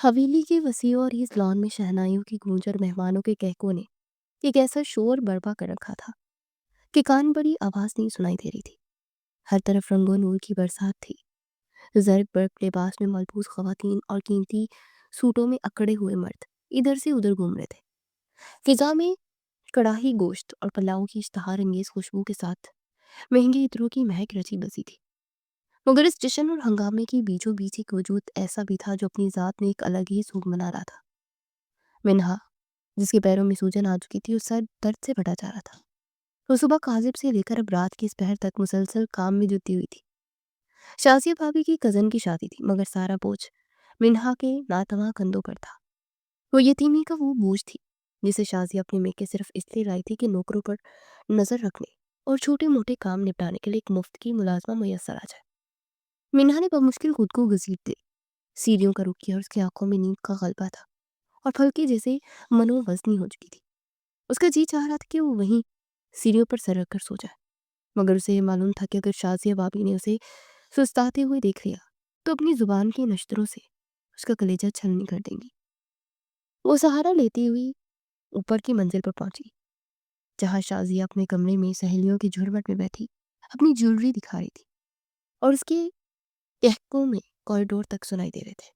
हवेली के वसीअ और इस लॉन में शहनाइयों की गूंज और मेहमानों के कहकों ने एक ऐसा शोर बर्पा कर रखा था कि कान बड़ी आवाज नहीं सुनाई दे रही थी। हर तरफ रंगों नूर की बरसात थी। जर्क बर्क लिबास में मलबूस खवातीन और कीमती सूटों में अकड़े हुए मर्द इधर से उधर घूम रहे थे। फिजा में कड़ाही गोश्त और पुलाव की इश्तहार अंगेज खुशबू के साथ महंगे इत्रों की महक रची बसी थी। मगर इस जश्न और हंगामे के बीचों बीच एक वजूद ऐसा भी था जो अपनी जात में एक अलग ही सूख मना रहा था। मिनहा, जिसके पैरों में सूजन आ चुकी थी और सर दर्द से फटा जा रहा था। वो सुबह काजिब से लेकर अब रात की इस पहर तक मुसलसल काम में जुटी हुई थी। शाजिया भाभी की कजन की शादी थी, मगर सारा बोझ मिनहा के नातवा कंधों पर था। वो यतीमी का वो बोझ थी जिसे शाजिया अपने मेके सिर्फ इसलिए लाई थी कि नौकरों पर नजर रखने और छोटे मोटे काम निपटाने के लिए एक मुफ्त की मुलाजमा मैसर आ जाए। मिनहा ने बमुश्किल खुद को घसीट दे सीढ़ियों का रुख किया और उसकी आंखों में नींद का गलबा था और फलकी जैसे मनोवजनी हो चुकी थी। उसका जी चाह रहा था कि वो वहीं सीढ़ियों पर सर रखकर सो जाए, मगर उसे ये मालूम था कि अगर शाजिया भाभी ने उसे सुस्ताते हुए देख लिया तो अपनी जुबान के नश्तरों से उसका कलेजा छलनी कर देंगी। वो सहारा लेती हुई ऊपर की मंजिल पर पहुंची, जहां शाजिया अपने कमरे में सहेलियों की झुरमट में बैठी अपनी ज्वेलरी दिखा रही थी और उसके कहकों में कॉरिडोर तक सुनाई दे रहे थे।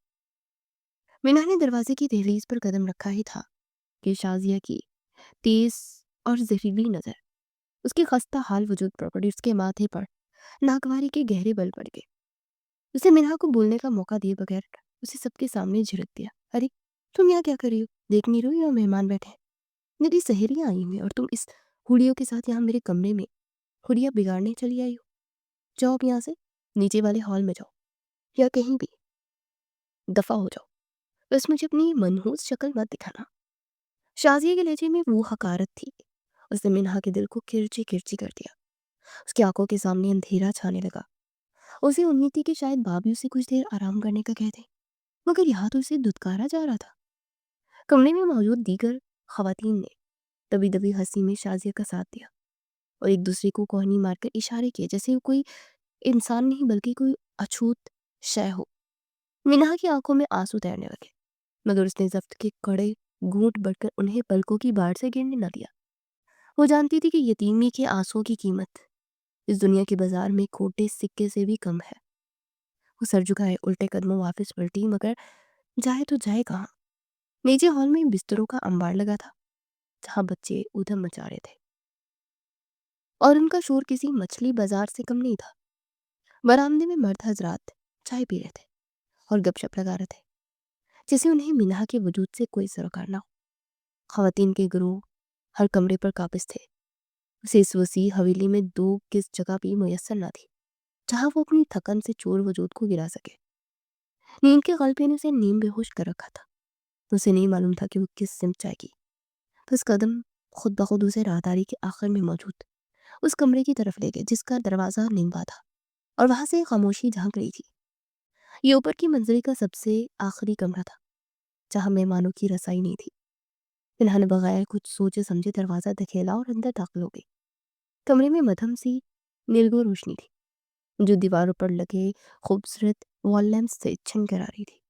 मीना ने दरवाजे की दहलीज पर कदम रखा ही था कि शाजिया की तेज और जहरीली नजर उसके खस्ता हाल वजूद पर पड़ी। उसके माथे पर नागवारी के गहरे बल पड़ गए। उसे मिनहा को बोलने का मौका दिए बगैर उसे सबके सामने झिड़क दिया। अरे, तुम यहाँ क्या कर रही हो? देख नहीं रही हो यहाँ मेहमान बैठे हैं? मेरी सहेलियां आई हुई हैं और तुम इस हुड़ियों के साथ यहाँ मेरे कमरे में हुड़िया बिगाड़ने चली आई हो। जाओ अब यहाँ से, नीचे वाले हॉल में जाओ या कहीं भी, दफा हो जाओ। बस मुझे अपनी मनहूस शक्ल मत दिखाना। शाजिया के लहजे में वो हकारत थी। उसने मिनहा के दिल को किरची किरची कर दिया। उसकी आंखों के सामने अंधेरा छाने लगा। उसे उम्मीद थी कि शायद भाभी उसे कुछ देर आराम करने का कह दे, मगर यहाँ तो उसे दुत्कारा जा रहा था। कमरे में मौजूद दीगर खवातीन ने दबी दबी हंसी में शाजिया का साथ दिया और एक दूसरे को कोहनी मारकर इशारे किए जैसे वो कोई इंसान नहीं बल्कि कोई अछूत शय हो। मिनहा की आंखों में आंसू तैरने लगे, मगर उसने जफ्त के कड़े घूंट बढ़कर उन्हें पलकों की बाढ़ से गिरने न दिया। वो जानती थी कि यतीमी के आंसुओं की कीमत इस दुनिया के बाजार में खोटे सिक्के से भी कम है। वो सर झुकाए उल्टे कदमों वापस पलटी, मगर जाए तो जाए कहाँ? नीचे हॉल में बिस्तरों का अंबार लगा था, जहाँ बच्चे ऊधम मचा रहे थे और उनका शोर किसी मछली बाजार से कम नहीं था। बरामदे में मर्द हजरात चाय पी रहे थे और गपशप लगा रहे थे, जैसे उन्हें मिनहा के वजूद से कोई सरोकार ना हो। खवातीन के गिरोह हर कमरे पर काबिज थे। उसे इस वसी हवेली में दो किस जगह भी मुयस्सर ना थी जहां वो अपनी थकन से चोर वजूद को गिरा सके। नींद के गल्फे ने उसे नीम बेहोश कर रखा था। उसे नहीं मालूम था कि वो किस सिमत जाएगी। बस कदम खुद ब खुद उसे राहदारी के आखिर में मौजूद उस कमरे की तरफ ले गए जिसका दरवाजा निम्बा था और वहां से खामोशी झांक रही थी। ये ऊपर की मंजिल का सबसे आखिरी कमरा था जहां मेहमानों की रसाई नहीं थी। फिलहाल बगैर कुछ सोचे समझे दरवाजा धकेला और अंदर दाखिल हो गई। कमरे में मध्यम सी नीलगो रोशनी थी जो दीवारों पर लगे खूबसूरत वॉल लैम्प से छन कर आ रही थी।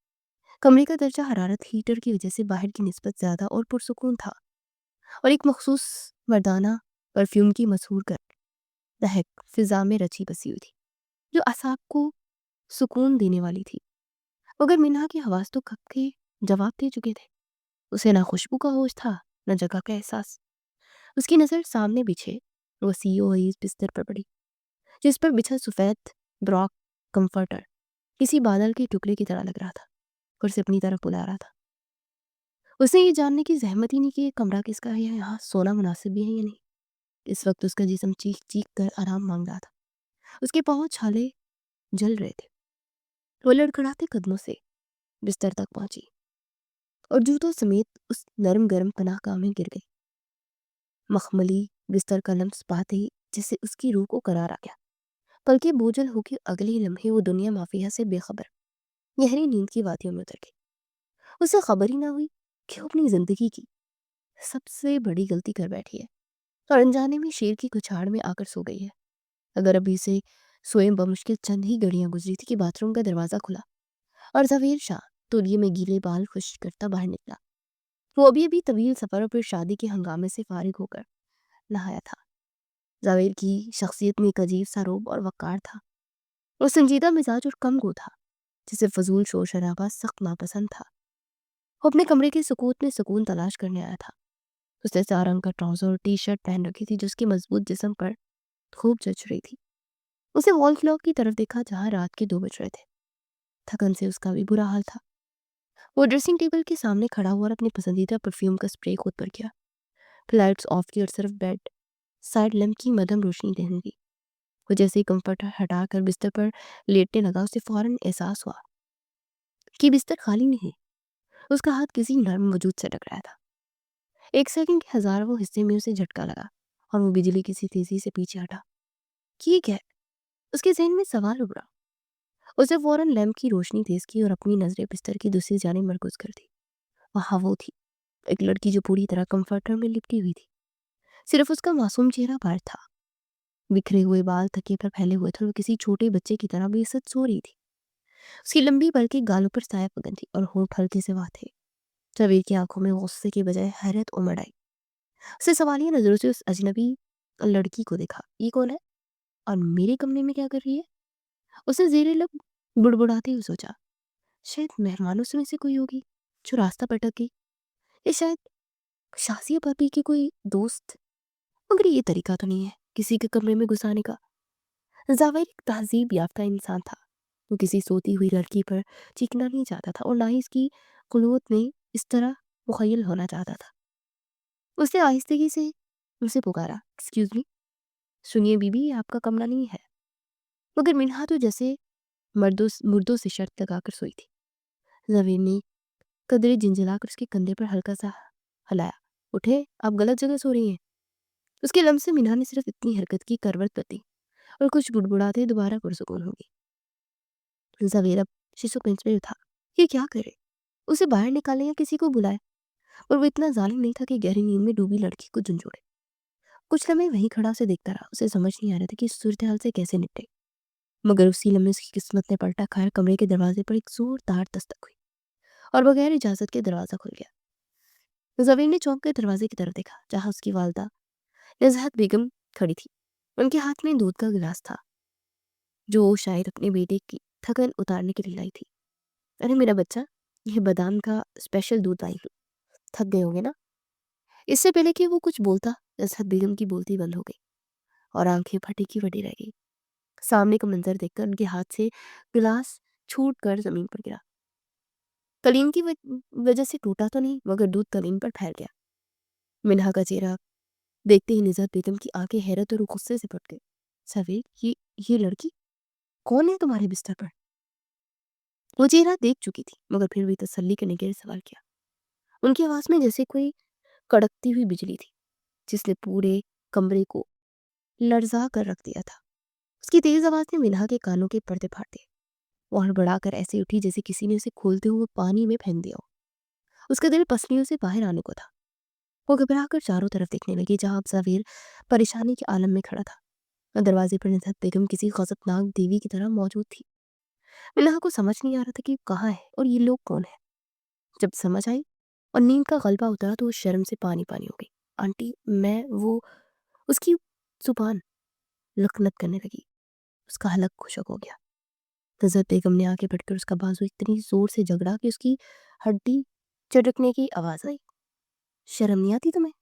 कमरे का दर्जा हरारत हीटर की वजह से बाहर की निस्बत ज्यादा और पुरसुकून था और एक मखसूस मर्दाना परफ्यूम की मशहूर कर दहक फिजा में रची बसी हुई थी जो असाब को सुकून देने वाली थी। मगर मिन्हा के हवास तो कब के जवाब दे चुके थे। उसे ना खुशबू का होश था न जगह का एहसास। उसकी नज़र सामने बिछे वसीओ अईज बिस्तर पर पड़ी, जिस पर बिछा सफ़ेद ब्रॉक कंफर्टर किसी बादल के टुकड़े की तरह लग रहा था और उसे अपनी तरफ बुला रहा था। उसने ये जानने की जहमत ही नहीं कि ये कमरा किसका है या यहाँ सोना मुनासिब भी है या नहीं। इस वक्त उसका जिस्म चीख चीख कर आराम मांग रहा था। उसके पाँव छाले जल रहे थे। वो लड़खड़ाते कदमों से बिस्तर तक पहुंची और जूतों समेत उस नरम गरम पनाहगाह में गिर गई। मखमली बिस्तर का लम्स पाते ही जिससे उसकी रूह को करार आ गया। पलके बोझल होकर अगले ही लम्हे वो दुनिया माफिया से बेखबर गहरी नींद की वादियों में उतर गई। उसे खबर ही ना हुई कि वो अपनी जिंदगी की सबसे बड़ी गलती कर बैठी है और अनजाने में शेर की कुछाड़ में आकर सो गई है। अगर अभी से सोए बमुश्किल चंद ही घड़ियां गुजरी थी कि बाथरूम का दरवाजा खुला और जवेर शाह تولیے میں گیلے بال خشک کرتا باہر نکلا۔ وہ ابھی ابھی طویل سفر اور پھر شادی کے ہنگامے سے فارغ ہو کر نہایا تھا۔ زاویل کی شخصیت میں ایک عجیب سا رعب اور وقار تھا۔ وہ سنجیدہ مزاج اور کم گو تھا، جسے فضول شور شرابہ سخت ناپسند تھا۔ وہ اپنے کمرے کے سکوت میں سکون تلاش کرنے آیا تھا۔ اس نے سیاہ رنگ کا ٹراؤزر اور ٹی شرٹ پہن رکھی تھی جو اس کے مضبوط جسم پر خوب جچ رہی تھی۔ اسے وال کلاک کی طرف دیکھا جہاں رات کے 2 بج رہے تھے۔ تھکن سے اس کا بھی برا حال تھا۔ وہ ڈریسنگ ٹیبل کے سامنے کھڑا ہوا اور اپنی پسندیدہ پرفیوم کا اسپرے خود پر کیا۔ پھر لائٹس آف کی اور صرف بیڈ سائڈ لیمپ کی مدھم روشنی دینے دی۔ وہ جیسے ہی کمفرٹر ہٹا کر بستر پر لیٹنے لگا، اسے فوراً احساس ہوا کہ بستر خالی نہیں۔ اس کا ہاتھ کسی نرم وجود سے ٹکرایا تھا۔ ایک سیکنڈ کے ہزاروں حصے میں اسے جھٹکا لگا اور وہ بجلی کسی تیزی سے پیچھے ہٹا۔ یہ کیا ہے؟ اس کے ذہن میں سوال ابھرا۔ اسے فوراً لیمپ کی روشنی تیز کی اور اپنی نظریں بستر کی دوسری جانب مرکوز کر دی۔ وہاں وہ تھی، ایک لڑکی جو پوری طرح کمفرٹر میں لپٹی ہوئی تھی۔ صرف اس کا معصوم چہرہ باہر تھا۔ بکھرے ہوئے بال تکیے پر پھیلے ہوئے تھے اور وہ کسی چھوٹے بچے کی طرح بے ست سو رہی تھی۔ اس کی لمبی بلکہ گالوں پر سایہ پگن تھی اور ہونٹ ہلکے سے واہ تھے۔ جاوید کی آنکھوں میں غصے کے بجائے حیرت امڑ آئی۔ اسے سوالیہ نظروں سے اس اجنبی لڑکی کو دیکھا۔ یہ کون ہے اور میرے کمرے میں کیا کر رہی ہے؟ اسے زیر لب بڑبڑاتے ہوئے سوچا، شاید مہمانوں میں سے کوئی ہوگی جو راستہ پٹک گئی، یا شاید شازیہ بھابی کی کوئی دوست۔ مگر یہ طریقہ تو نہیں ہے کسی کے کمرے میں گھسانے کا۔ زاویر ایک تہذیب یافتہ انسان تھا۔ وہ کسی سوتی ہوئی لڑکی پر چیخنا نہیں چاہتا تھا اور نہ ہی اس کی خلوت میں اس طرح مخیل ہونا چاہتا تھا۔ اس نے آہستگی سے اسے پکارا، ایکسکیوز می، سنیے بی بی، یہ آپ کا کمرہ نہیں ہے۔ مگر منہا تو جیسے مردوں سے شرط لگا کر سوئی تھی۔ زاویر نے قدرے جنجلا کر اس کے کندھے پر ہلکا سا ہلایا۔ اٹھے، آپ غلط جگہ سو رہی ہیں۔ اس کے لمس سے منہا نے صرف اتنی حرکت کی، کروٹ بدلی اور کچھ بڑبڑاتے دوبارہ پرسکون ہو گئی۔ زاویر اب شیشو پنچ میں اٹھا، یہ کیا کرے؟ اسے باہر نکالے یا کسی کو بلائے؟ اور وہ اتنا ظالم نہیں تھا کہ گہری نیند میں ڈوبی لڑکی کو جھنجھوڑے۔ کچھ لمحے وہیں کھڑا اسے دیکھتا رہا۔ اسے سمجھ نہیں آ رہا تھا کہ اس صورتحال سے کیسے نپٹے۔ مگر اسی لمحے اس کی قسمت نے پلٹا کھایا۔ کمرے کے دروازے پر ایک زوردار دستک ہوئی اور بغیر اجازت کے دروازہ کھل گیا۔ زاویر نے چونک کر دروازے کی طرف دیکھا جہاں اس کی والدہ نزہت بیگم کھڑی تھی۔ ان کے ہاتھ میں دودھ کا گلاس تھا جو وہ شاید اپنے بیٹے کی تھکن اتارنے کے لیے لائی تھی۔ ارے میرا بچہ، یہ بادام کا اسپیشل دودھ لائی ہوں، تھک گئے ہوں گے نا۔ اس سے پہلے کہ وہ کچھ بولتا، نزہت بیگم کی بولتی بند ہو گئی اور آنکھیں پھٹی کی پھٹی رہ گئی۔ سامنے کا منظر دیکھ کر ان کے ہاتھ سے گلاس چھوٹ کر زمین پر گرا۔ کلیم کی وجہ سے ٹوٹا تو نہیں، مگر دودھ کلیم پر پھیل گیا۔ منہا کا چہرہ دیکھتے ہی نزہت بیگم کی آنکھیں حیرت اور غصے سے پھٹ گئی۔ زاویر، یہ لڑکی کون ہے تمہارے بستر پر؟ وہ چہرہ دیکھ چکی تھی مگر پھر بھی تسلی کرنے کے لیے سوال کیا۔ ان کی آواز میں جیسے کوئی کڑکتی ہوئی بجلی تھی جس نے پورے کمرے کو لرزا کر رکھ دیا تھا۔ اس کی تیز آواز نے منہا کے کانوں کے پردے پھاڑ دیے۔ وہ ہڑبڑا کر ایسے اٹھی جیسے کسی نے اسے کھولتے ہوئے پانی میں پھینک دیا ہو۔ اس کا دل پسلیوں سے باہر آنے کو تھا۔ وہ گھبرا کر چاروں طرف دیکھنے لگی جہاں اب زاویر پریشانی کے عالم میں کھڑا تھا۔ دروازے پر نزہت بیگم کسی غضبناک دیوی کی طرح موجود تھی۔ منہا کو سمجھ نہیں آ رہا تھا کہ وہ کہاں ہے اور یہ لوگ کون ہیں۔ جب سمجھ آئی اور نیند کا غلبہ اترا تو وہ شرم سے پانی پانی ہو گئی۔ آنٹی، وہ اس کی زبان لکنت کرنے لگی۔ اس کا حلق خشک ہو گیا۔ نزہت بیگم نے آگے بڑھ کر اس کا بازو اتنی زور سے جھگڑا کہ اس کی ہڈی چٹکنے کی آواز آئی۔ شرم نہیں آتی تمہیں؟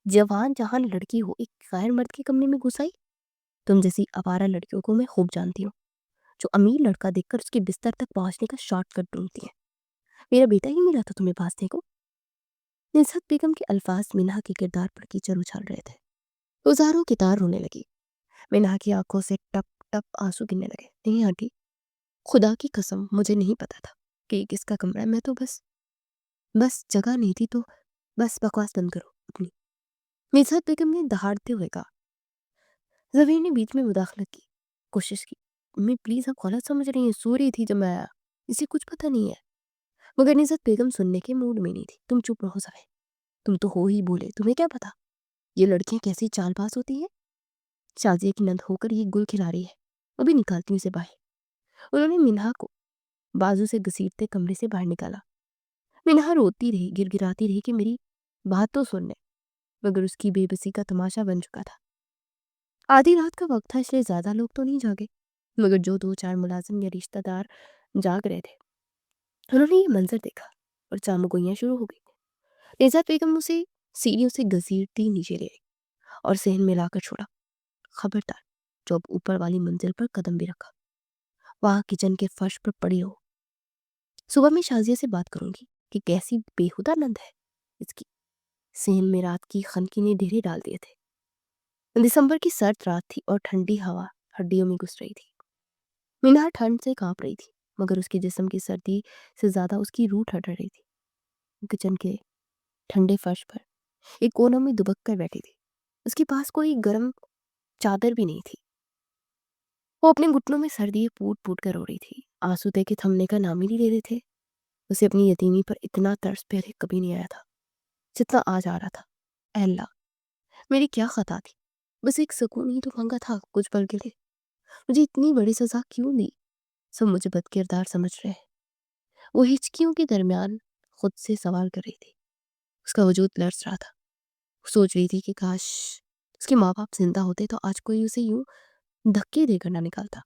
جوان جہان لڑکی ہو ایک غیر مرد کے کمرے میں گھس آئی؟ تم جیسی آوارہ لڑکیوں کو میں خوب جانتی ہوں جو امیر لڑکا دیکھ کر اس کے بستر تک پہنچنے کا شارٹ کٹ ڈھونڈتی ہیں۔ میرا بیٹا ہی ملا تھا تمہیں بھانسنے کو؟ نزہت بیگم کے الفاظ منہا کے کردار پر کیچڑ اچھال رہے تھے۔ وہ زاروں کی تار رونے لگی۔ منہا کی آنکھوں سے ٹپ ٹپ آنسو گرنے لگے۔ نہیں آنٹی، خدا کی قسم مجھے نہیں پتا تھا کہ یہ کس کا کمرہ ہے۔ میں تو بس جگہ نہیں تھی تو بس بکواس بند کرو اپنی، نزہت بیگم نے دہاڑتے ہوئے کہا۔ زاویر نے بیچ میں مداخلت کی کوشش کی۔ امی پلیز، آپ غلط سمجھ رہی ہیں، سو رہی تھی جب میں آیا، اسے کچھ پتہ نہیں ہے۔ مگر نزہت بیگم سننے کے موڈ میں نہیں تھی۔ تم چپ رہو زاویر، تم تو ہو ہی بولے، تمہیں کیا پتا یہ لڑکیاں کیسی چال باز ہوتی ہیں۔ شازیہ کی نند ہو کر یہ گل کھلا رہی ہے، ابھی نکالتی ہوں اسے باہر۔ انہوں نے منہا کو बाजू से घसीटते कमरे से बाहर निकाला। मिनहा रोती रही, गिड़गिड़ाती रही कि मेरी बात तो सुन ले, मगर उसकी बेबसी का तमाशा बन चुका था। आधी रात का वक्त था, इसलिए ज्यादा लोग तो नहीं जागे, मगर जो 2-4 मुलाजिम या रिश्तेदार जाग रहे थे उन्होंने ये मंजर देखा और चामुगोइयाँ शुरू हो गई। निजात बेगम उसे सीढ़ियों से घसीटती नीचे ले आई और सहन में लाकर छोड़ा। खबरदार, जो अब ऊपर वाली मंजिल पर कदम भी रखा, वहां किचन के फर्श पर पड़ी हो। सुबह मैं शाजिया से बात करूंगी कि कैसी बेहुदा नंद है इसकी। सहन में रात की खनकी ने ढेरे डाल दिए थे। दिसंबर की सर्द रात थी और ठंडी हवा हड्डियों में घुस रही थी। मीना ठंड से कांप रही थी, मगर उसके जिस्म की सर्दी से ज्यादा उसकी रूह ठंड रही थी। किचन के ठंडे फर्श पर एक कोने में दुबक कर बैठी थी। उसके पास कोई गर्म चादर भी नहीं थी। वो अपने घुटनों में सर्दी पूट पूट कर रो रही थी। आंसू के थमने का नाम ही नहीं ले रहे थे। उसे अपनी यतीमी पर इतना तरस पहले कभी नहीं आया था जितना आज आ रहा था। ऐ अल्लाह, मेरी क्या खता थी? बस एक सुकून ही तो मांगा था कुछ पल के लिए। मुझे इतनी बड़ी सजा क्यों दी? सब मुझे बदकिरदार समझ रहे हैं। वो हिचकियों के दरमियान खुद से सवाल कर रही थी। उसका वजूद लर्ज रहा था। वो सोच रही थी कि काश उसके माँ बाप जिंदा होते तो आज कोई उसे यूं धक्के देकर ना निकालता।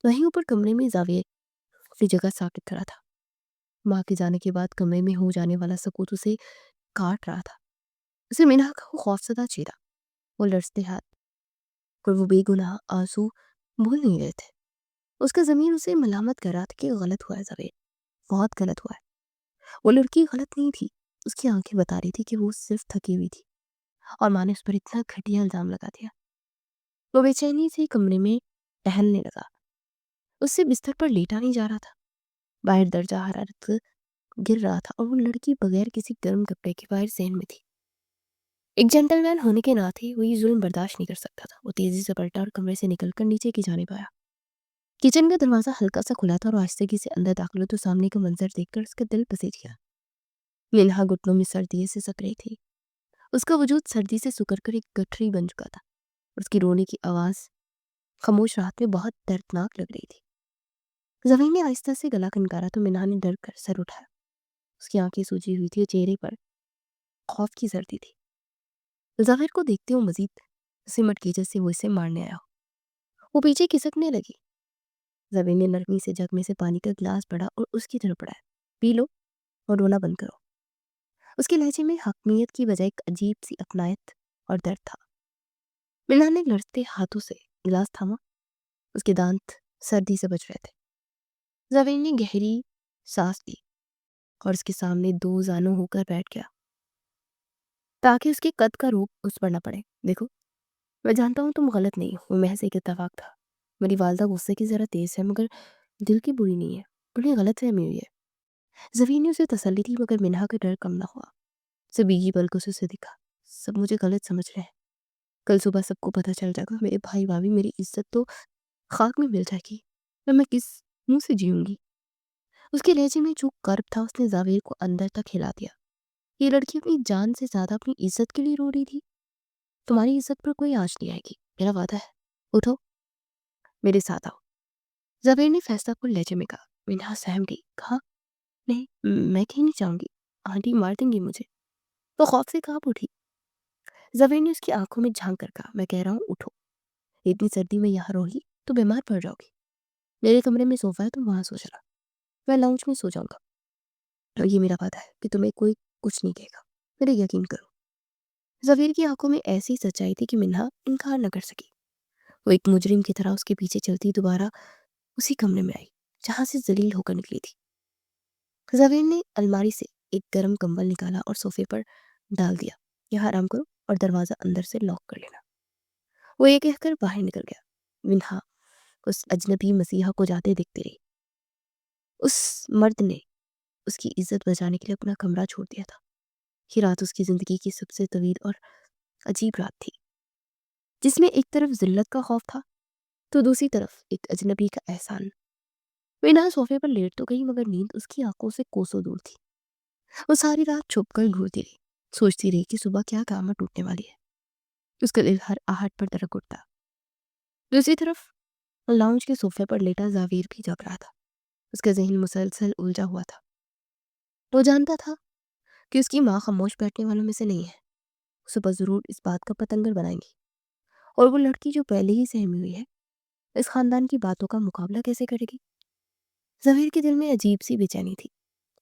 वहीं ऊपर कमरे में जाविर अपनी जगह साकित खड़ा था। माँ के जाने के बाद कमरे में हो जाने वाला सकूत उसे काट रहा था। उसे मीना का वो खौफजदा चेहरा, वो लड़ते हाथ और वो बेगुनाह आंसू भूल नहीं रहे थे। उसका जमीन उसे मलामत कर रहा था कि गलत हुआ है जावेद, बहुत गलत हुआ है। वो लड़की गलत नहीं थी। उसकी आंखें बता रही थी कि वो सिर्फ थकी हुई थी और माँ ने उस पर इतना घटिया इल्जाम लगा दिया। वो बेचैनी से कमरे में टहलने लगा। उससे बिस्तर पर लेटा नहीं जा रहा था। बाहर दर्जा हरारत गिर रहा था और वो लड़की बगैर किसी गर्म कपड़े के बाहर सहन में थी। एक जेंटलमैन होने के नाते वो ये जुल्म बर्दाश्त नहीं कर सकता था। वो तेजी से पलटा और कमरे से निकलकर नीचे की जानिब आया। किचन का दरवाजा हल्का सा खुला था और आहिस्तगी से अंदर दाखिल हुआ तो सामने का मंजर देखकर उसका दिल पसीज गया। मिनहा घुटनों में सर्दी से सक रही थी। उसका वजूद सर्दी से सुकर कर एक गठरी बन चुका था और उसकी रोने की आवाज खामोश रात में बहुत दर्दनाक लग रही थी। जमीन ने आहिस्ता से गला खनकारा तो मिनहा ने डर कर सर उठाया। उसकी आंखें सूजी हुई थी और चेहरे पर खौफ की सर्दी थी। जफीर को देखते हुए मजीद सिमट के जैसे वो इसे मारने आया हो। वो पीछे खिसकने लगी। जमीन ने नरमी से जग में से पानी का गिलास पड़ा और उसकी तरफ बढ़ाया। पी लो और रोना बंद करो। उसके लहजे में हकमियत की बजाय एक अजीब सी अपनायत और दर्द था। मिना ने लड़ते हाथों से गिलास थामा। उसके दांत सर्दी से बच रहे थे। जमीन ने गहरी सांस ली और उसके सामने दो जानों होकर बैठ गया ताकि उसके कद का रूप उस पर न पड़े। देखो, मैं जानता हूँ तुम गलत नहीं हो, वो महज एक इत्तेफाक था। मेरी वालदा गुस्से की जरा तेज है मगर दिल की बुरी नहीं है। बड़ी गलत फहमी हुई है। जमीन ने उसे तसल्ली दी मगर मिनहा का डर कम न हुआ। उसे बीगी पलकों से उसे दिखा। सब मुझे गलत समझ रहे हैं। कल सुबह सबको पता चल जाएगा। मेरे भाई भाभी, मेरी इज्जत तो खाक में मिल जाएगी। मैं किस मुंह से जीऊंगी? उसके लहजे में जो कर्ब था उसने जावेर को अंदर तक हिला दिया। ये लड़की अपनी जान से ज्यादा अपनी इज्जत के लिए रो रही थी। तुम्हारी इज्जत पर कोई आंच नहीं आएगी, मेरा वादा है। उठो, मेरे साथ आओ। जावेर ने फैसलाकुल लहजे में कहा। मिनहा सहम गई। कहा, नहीं, मैं कहीं नहीं जाऊंगी। आंटी मार देंगी मुझे। तो खौफ से कांप उठी। जावेर ने उसकी आंखों में झांक कर कहा, मैं कह रहा हूँ उठो। इतनी सर्दी में यहाँ रहोगी तो बीमार पड़ जाओगी। मेरे कमरे में सोफा है, तुम वहां सो जाना। मैं लाउंज में सो जाऊंगा। और ये मेरा वादा है कि तुम्हें कोई कुछ नहीं कहेगा। मेरे यकीन करो। जफीर की आंखों में ऐसी सच्चाई थी कि मिन्हा इनकार न कर सकी। वो एक मुजरिम की तरह उसके पीछे चलती दोबारा उसी कमरे में आई जहां से जलील होकर निकली थी। जफीर ने अलमारी से एक गर्म कंबल निकाला और सोफे पर डाल दिया। यहाँ आराम करो और दरवाजा अंदर से लॉक कर लेना। वो ये कहकर बाहर निकल गया। मिन्हा उस अजनबी मसीहा को जाते देखती रही। उस मर्द ने उसकी इज्जत बचाने के लिए अपना कमरा छोड़ दिया था। ये रात उसकी जिंदगी की सबसे तवील और अजीब रात थी, जिसमें एक तरफ जिल्लत का खौफ था तो दूसरी तरफ एक अजनबी का एहसान। मीना सोफे पर लेट तो गई मगर नींद उसकी आंखों से कोसों दूर थी। वो सारी रात छुप कर घूरती रही, सोचती रही कि सुबह क्या क़यामत टूटने वाली है। उसका दिल हर आहट पर दरक उठता। दूसरी तरफ लाउंज के सोफे पर लेटा जावेर भी जग रहा था। उसका ज़हन मुसलसल उलझा हुआ था। वो जानता था कि उसकी माँ खामोश बैठने वालों में से नहीं है। सुबह ज़रूर इस बात का पतंगर बनाएंगी, और वो लड़की जो पहले ही सहमी हुई है, इस खानदान की बातों का मुकाबला कैसे करेगी? ज़मीर के दिल में अजीब सी बेचैनी थी।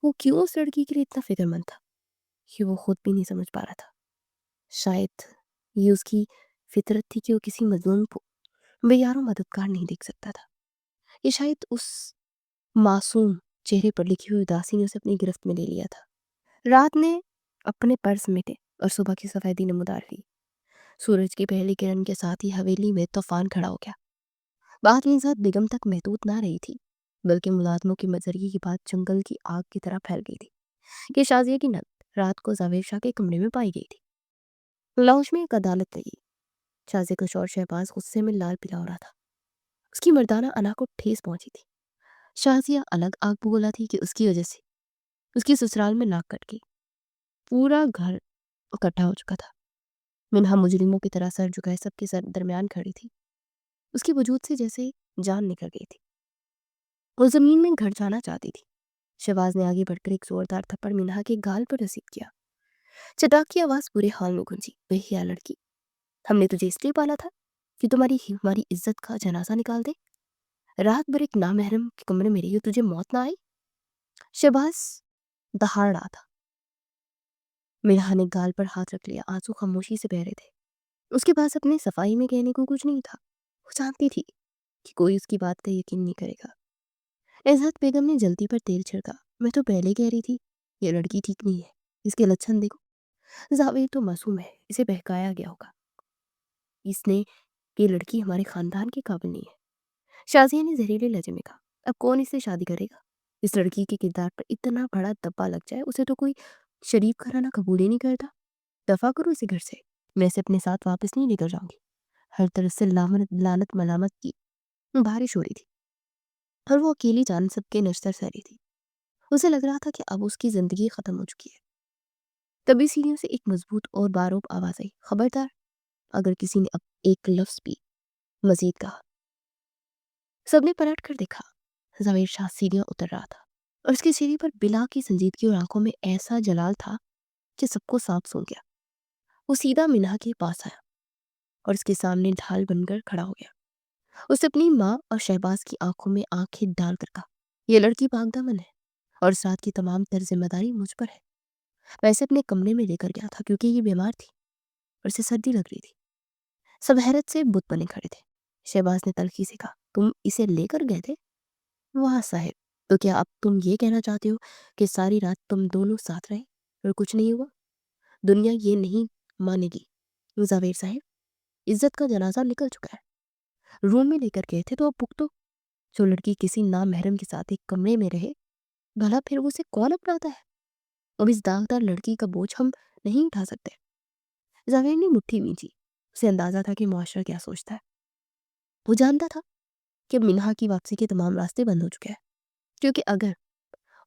वो क्यों उस लड़की के लिए इतना फिक्रमंद था, ये वो खुद भी नहीं समझ पा रहा था। शायद ये उसकी फितरत थी कि वो किसी मजलूम को बेयारों मददगार नहीं देख सकता था। ये शायद उस मासूम चेहरे पर लिखी हुई उदासी ने उसे अपनी गिरफ्त में ले लिया था। रात ने अपने पर समेटे और सुबह की सफेदी नमदार हुई। सूरज की पहली किरण के साथ ही हवेली में तूफान खड़ा हो गया। बात इंसात बेगम तक महदूद ना रही थी, बल्कि मुलाजमों की मजरी की बात जंगल की आग की तरह फैल गई थी कि शाजिया की नंद रात को जावेद शाह के कमरे में पाई गई थी। लाउंज में एक अदालत लगी। शाजिया का शौर शहबाज गुस्से में लाल पीला हो रहा था। उसकी मर्दाना अना को ठेस पहुंची थी। शाजिया अलग आग बोला थी कि उसकी वजह से उसकी ससुराल में नाक कट गई। पूरा घर इकट्ठा हो चुका था। मिनहा मुजरिमों की तरह सर झुकाए सबके सर दरमियान खड़ी थी। उसके वजूद से जैसे जान निकल गई थी। वो जमीन में घर जाना चाहती थी। शहबाज ने आगे बढ़कर एक जोरदार थप्पड़ मिनहा के गाल पर रसीद किया। चटाक की आवाज पूरे हॉल में गूंजी। बेहिया लड़की, हमने तुझे इसलिए पाला था कि तुम्हारी हमारी इज्जत का जनाजा निकाल दे। रात भर एक नामहरम के कमरे में रही हो, तुझे मौत ना आई? शहबाज दहाड़ रहा था। मिनहा ने गाल पर हाथ रख लिया। आंसू खामोशी से बह रहे थे। उसके पास अपने सफाई में कहने को कुछ नहीं था। वो जानती थी कि कोई उसकी बात का यकीन नहीं करेगा। इज़्ज़त बेगम ने जल्दी पर तेल छिड़का। मैं तो पहले कह रही थी, ये लड़की ठीक नहीं है। इसके लक्षण देखो। जावेद तो मासूम है, इसे बहकाया गया होगा। इसने ये लड़की हमारे खानदान के काबिल नहीं है। शाजिया ने जहरीले लहजे में कहा। अब कौन इससे शादी करेगा? इस लड़की के किरदार पर इतना बड़ा दब्बा लग जाए, उसे तो कोई शरीफ घराना कबूल ही नहीं करता। दफा करो इसे घर से। मैं इसे अपने साथ वापस नहीं लेकर जाऊंगी। हर तरफ से लानत मलामत की बारिश हो रही थी, और वो अकेली जान सबके नश्तर सह रही थी। उसे लग रहा था कि अब उसकी जिंदगी खत्म हो चुकी है। तभी सीढ़ियों से एक मजबूत और बारोब आवाज आई, खबरदार अगर किसी ने अब एक लफ्ज भी मजीद कहा। सबने पलट कर देखा। जवेद शाह सीढ़ियां उतर रहा था, और उसके चेहरे पर बिला की संजीदगी और आंखों में ऐसा जलाल था कि सबको सांप सूंघ गया। वो सीधा मिन्हा के पास आया और उसके सामने ढाल बनकर खड़ा हो गया। उसने अपनी माँ और शहबाज की आंखों में आंखें डालकर कहा, यह लड़की पागदामन है और इस रात की तमाम तर जिम्मेदारी मुझ पर है। मैं इसे अपने कमरे में लेकर गया था क्योंकि ये बीमार थी और इसे सर्दी लग रही थी। सब हैरत से बुत बने खड़े थे। शहबाज ने तल्खी से कहा, तुम इसे लेकर गए थे? वाह साहिब, तो क्या अब तुम ये कहना चाहते हो कि सारी रात तुम दोनों साथ रहे और कुछ नहीं हुआ? दुनिया ये नहीं मानेगी जावेद साहिब, इज्जत का जनाजा निकल चुका है। रूम में लेकर गए थे तो अब भुगतो। जो लड़की किसी नामहरम के साथ एक कमरे में रहे, भला फिर वो उसे कौन अपनाता है? अब इस दागदार लड़की का बोझ हम नहीं उठा सकते। जावेद ने मुट्ठी भींची। उसे अंदाजा था कि मुआशरा क्या सोचता है। वो जानता था कि अब मिन्हा की वापसी के तमाम रास्ते बंद हो चुके हैं, क्योंकि अगर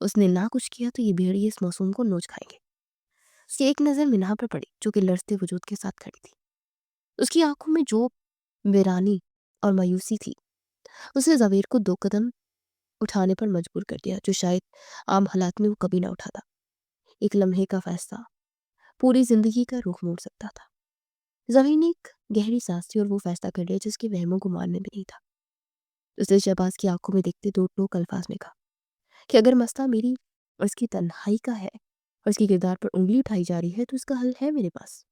उसने ना कुछ किया तो ये भेड़िए इस मासूम को नोच खाएंगे। उसकी एक नज़र मिन्हा पर पड़ी, जो कि लड़ते वजूद के साथ खड़ी थी। उसकी आंखों में जो वीरानी और मायूसी थी, उसे जवेद को दो कदम उठाने पर मजबूर कर दिया, जो शायद आम हालात में वो कभी ना उठाता। एक लम्हे का फैसला पूरी जिंदगी का रुख मोड़ सकता था। जमीन ने एक गहरी सांस ली और वो फैसला कर लिया जिसके वहमों को मानने में नहीं था। उसने शहबाज की आंखों में देखते दो टोक अल्फाज में कहा कि अगर मसला मेरी और इसकी तन्हाई का है और इसके किरदार पर उंगली उठाई जा रही है, तो इसका हल है मेरे पास।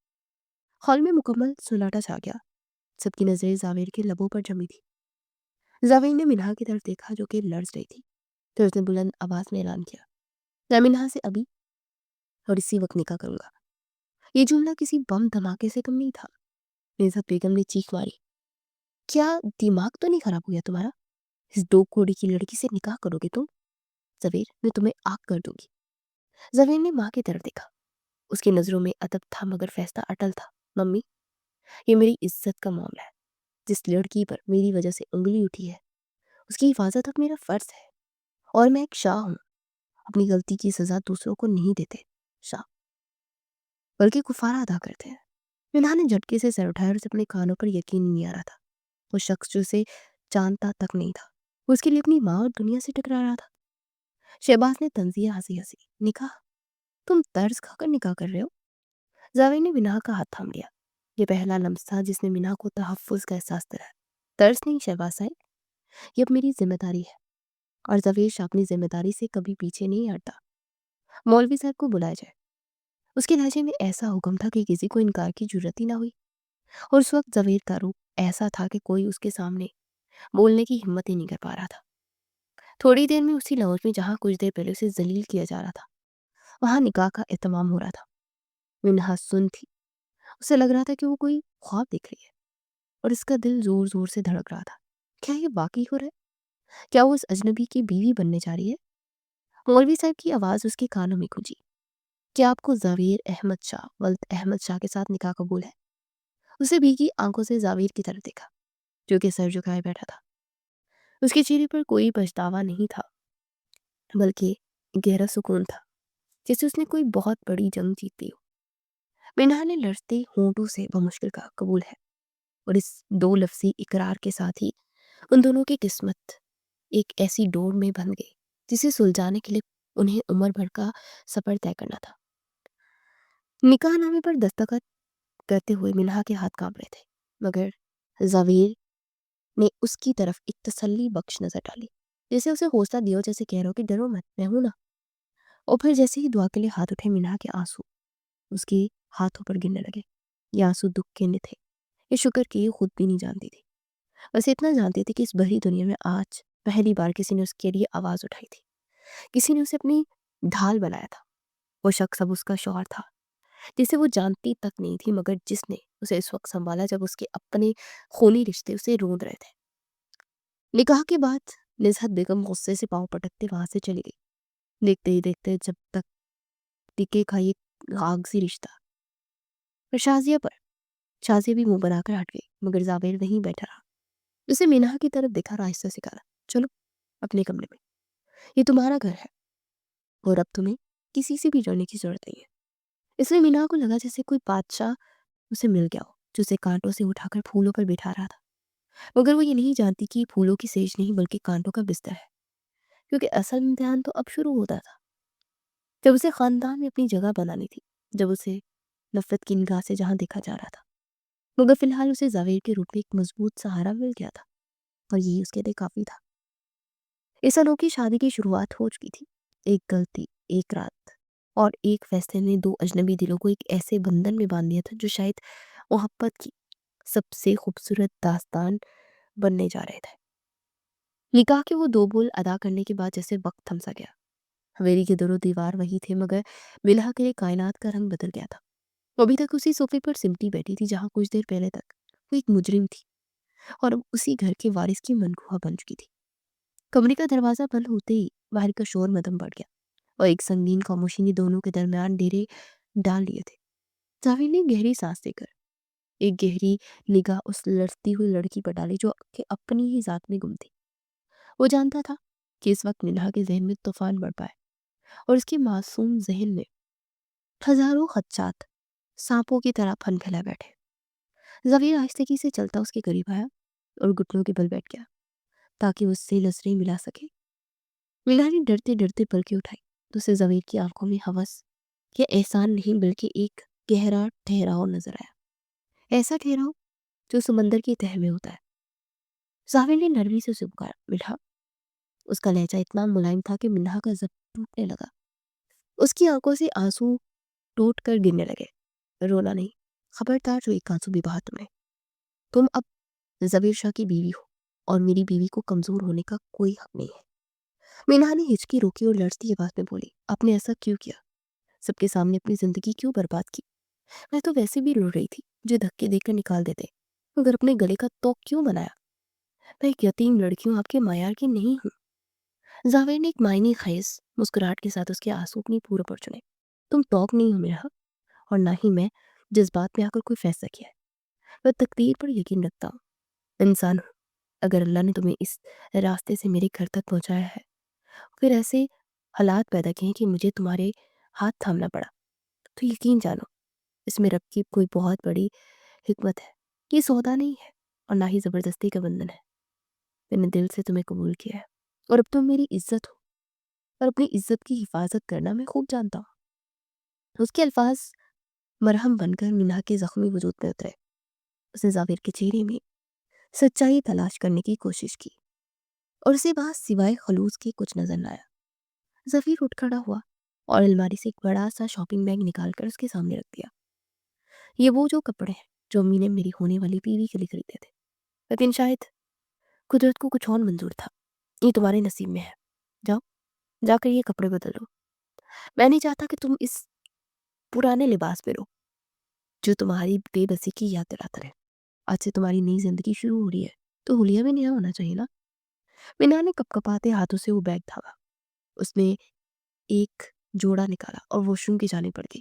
हॉल में मुकम्मल सन्नाटा छा गया। सबकी नजरें जावेद के लबों पर जमी थी। जावेद ने मिन्हा की तरफ देखा, जो कि लर्ज रही थी। फिर उसने बुलंद आवाज में ऐलान किया, मैं मिन्हा से अभी और इसी वक्त निकाह करूंगा। ये जुमला किसी बम धमाके से कम नहीं था। निज़त बेगम ने चीख मारी, क्या दिमाग तो नहीं खराब हो गया तुम्हारा? इस दो कोड़ी की लड़की से निकाह करोगे तुम? जवेर, मैं तुम्हें आग कर दूंगी। जवेर ने माँ की तरफ देखा। उसकी नजरों में अदब था, मगर फैसला अटल था। मम्मी, ये मेरी इज्जत का मामला है। जिस लड़की पर मेरी वजह से उंगली उठी है, उसकी हिफाजत अब मेरा फर्ज है, और मैं एक शाह हूँ। अपनी गलती की सजा दूसरों को नहीं देते शाह, बल्कि कुफारा अदा करते हैं। मिन्हा ने झटके से सर उठाया और उसे अपने कानों पर यकीन नहीं आ रहा था। वो शख्स जो उसे जानता तक नहीं था, वो उसके लिए अपनी माँ और दुनिया से टकरा रहा था। शहबाज ने तंजिया हंसी हंसी निकाह? तुम तर्स खाकर निकाह कर रहे हो? जावेद ने मिनाह का हाथ थाम लिया। ये पहला लम्स था जिसने मिनाह को तहफ्फुज का एहसास दिलाया। तर्स नहीं शहबाज साहब, ये अब मेरी जिम्मेदारी है, और जवेश अपनी जिम्मेदारी से कभी पीछे नहीं हटता। मौलवी साहब को बुलाया जाए। उसके लहजे में ऐसा हुक्म था कि किसी को इनकार की जरूरत ही ना हुई। और उस वक्त जवेद का रूप ऐसा था कि कोई उसके सामने बोलने की हिम्मत ही नहीं कर पा रहा था। थोड़ी देर में उसी लाउंज में जहाँ कुछ देर पहले उसे जलील किया जा रहा था, वहां निकाह का एहतमाम हो रहा था। मिनहा सुन थी। उसे लग रहा था कि वो कोई ख्वाब देख रही है, और इसका दिल जोर जोर से धड़क रहा था। क्या ये वाकई हो रहा है? क्या वो उस अजनबी की बीवी बनने जा रही है? मौलवी साहब की आवाज़ उसके कानों में गूंजी। क्या आपको जावेर अहमद शाह वल्द अहमद शाह के साथ निकाह कबूल है? उसे भीगी आंखों से जावेर की तरफ देखा, जो कि सर झुकाए बैठा था। उसके चेहरे पर कोई पछतावा नहीं था, बल्कि गहरा सुकून था, जैसे उसने कोई बहुत बड़ी जंग जीत ली हो। मिन्हा ने लड़ते होंठों से बमुश्किल कहा, कबूल है। और इस दो लफ्जी इकरार के साथ ही उन दोनों की किस्मत एक ऐसी डोर में बंध गई जिसे सुलझाने के लिए उन्हें उम्र भर का सफर तय करना था। निकाह नामे पर दस्तखत करते हुए मिन्हा के हाथ कांप रहे थे, मगर जावेर ने उसकी तरफ एक तसल्ली बख्श नजर डाली, जैसे उसे हौसला दियो, जैसे कह रहा हो कि डरो मत, मैं हूं ना। और फिर जैसे ही दुआ के लिए हाथ उठे, मिन्हा के आंसू उसके हाथों पर गिरने लगे। ये आंसू दुख के नहीं थे, ये शुक्र की ये खुद भी नहीं जानती थी। बस इतना जानती थी कि इस भरी दुनिया में आज पहली बार किसी ने उसके लिए आवाज उठाई थी, किसी ने उसे अपनी ढाल बनाया था। वो शख्स अब उसका शौहर था, जिसे वो जानती तक नहीं थी, मगर जिसने उसे इस वक्त संभाला जब उसके अपने खूनी रिश्ते उसे रोंद रहे थे। निकाह के बाद निजहत बेगम गुस्से से पांव पटकते वहां से चली गई। देखते ही देखते जब तक टिके का ये कागजी रिश्ता। पर शाजिया भी मुंह बनाकर हट गई, मगर जावेर वहीं बैठा रहा। उसे मीना की तरफ देखा, रास्ता से कहा, चलो अपने कमरे में, ये तुम्हारा घर है, और अब तुम्हें किसी से भी डरने की जरूरत नहीं है। इसलिए मीना को लगा जैसे कोई बादशाह उसे मिल गया हो, जो उसे कांटों से उठाकर फूलों पर बिठा रहा था। मगर वो ये नहीं जानती कि फूलों की सेज नहीं, बल्कि कांटों का बिस्तर है, क्योंकि असल इम्तिहान तो अब शुरू होता था, जब उसे खानदान में अपनी जगह बनानी थी, जब उसे नफरत की निगाह से जहां देखा जा रहा था। मगर फिलहाल उसे जावेर के रूप में एक मजबूत सहारा मिल गया था, और यही उसके लिए काफी था। इस अनोखी शादी की शुरुआत हो चुकी थी। एक गलती, एक रात, और एक फैसले ने दो अजनबी दिलों को एक ऐसे बंधन में बांध दिया था जो शायद मोहब्बत की सबसे खूबसूरत दास्तान बनने जा रहे थे। निकाह के वो दो बोल अदा करने के बाद जैसे वक्त थमसा गया। हवेली के दोनों दीवार वही थे, मगर बिलहा के लिए कायनात का रंग बदल गया था। वो अभी तक उसी सोफे पर सिमटी बैठी थी जहां कुछ देर पहले तक वो एक मुजरिम थी, और अब उसी घर के वारिस की मनगुआ बन चुकी थी। कमरे का दरवाजा बंद होते ही बाहर का शोर मदम बढ़ गया, और एक संगीन खामोशी ने दोनों के दरमियान डेरे डाल लिए थे। जावेद ने गहरी सांस लेकर एक गहरी निगाह उस लड़ती हुई लड़की पर डाली, जो कि अपनी ही जात में गुम थी। वो जानता था कि इस वक्त मिनहा के जहन में तूफान बढ़ पाए, और उसके मासूम जहन में हजारों खदशात सांपों की तरह फन फैला बैठे। जवीर आहिस्तगी से चलता उसके करीब आया और घुटनों के बल बैठ गया, ताकि उससे नजरें मिला सके। मिनहा ने डरते डरते पलकें उठाई, तो उसे जवीर की आंखों में हवस या एहसान नहीं, बल्कि एक गहरा ठहराव नजर आया। ऐसा ठहराव जो समंदर की तह में होता है। जावेर ने नरमी से उसे पुकारा, मिठा। उसका लहजा इतना मुलायम था कि मिन्हा का जब टूटने लगा। उसकी आंखों से आंसू टूट कर गिरने लगे। रोना नहीं, खबरदार, जो एक आंसू भी बहा तुम्हें। तुम अब जबीर शाह की बीवी हो, और मेरी बीवी को कमजोर होने का कोई हक नहीं है। मीना ने हिचकी रोकी और लड़ती आवाज में बोली, आपने ऐसा क्यों किया? सबके सामने अपनी जिंदगी क्यों बर्बाद की? मैं तो वैसे भी रो रही थी, मुझे धक्के देकर निकाल देते, मगर अपने गले का तोक क्यों बनाया? मैं एक यतीम लड़की हूँ, आपके मायार की नहीं हूँ। जावेद ने एक मायने खेज मुस्कुराहट के साथ उसके आंसू अपनी पूरे पर चुने। तुम तोक नहीं हो मेरा, और ना ही मैं जिस बात में आकर कोई फैसला किया है। मैं तकदीर पर यकीन रखता हूँ, इंसान हूँ। अगर अल्लाह ने तुम्हें इस रास्ते से मेरे घर तक पहुंचाया है, फिर ऐसे हालात पैदा किए हैं कि मुझे तुम्हारे हाथ थामना पड़ा, तो यकीन जानो, इसमें रब की कोई बहुत बड़ी हिकमत है। ये सौदा नहीं है, और ना ही ज़बरदस्ती का बंधन है। मैंने दिल से तुम्हें कबूल किया है, और अब तुम मेरी इज्जत हो। اور اپنی عزت کی حفاظت کرنا میں خوب جانتا ہوں۔ اس کے الفاظ مرہم بن کر منہا کے زخمی وجود میں اترے۔ اس نے زاویر کے چہرے میں سچائی تلاش کرنے کی کوشش کی اور اسے وہاں سوائے خلوص کے کچھ نظر نہ آیا۔ زفیر اٹھ کھڑا ہوا اور الماری سے ایک بڑا سا شاپنگ بیگ نکال کر اس کے سامنے رکھ دیا۔ یہ وہ جو کپڑے ہیں جو امی نے میری ہونے والی بیوی کے لیے خریدے تھے، لیکن شاید قدرت کو کچھ اور منظور تھا۔ یہ تمہارے نصیب میں ہے، جاؤ جا کر یہ کپڑے بدل لو۔ میں نہیں چاہتا کہ تم اس پرانے لباس میں رہو جو تمہاری بے بسی کی یاد دلاتا رہے۔ آج سے تمہاری نئی زندگی شروع ہو رہی ہے تو حلیہ بھی نیا ہونا چاہیے نا۔ مینا نے کپ کپاتے ہاتھوں سے وہ بیگ تھاما۔ اس نے ایک جوڑا نکالا اور واش روم کی جانب بڑھ گئی۔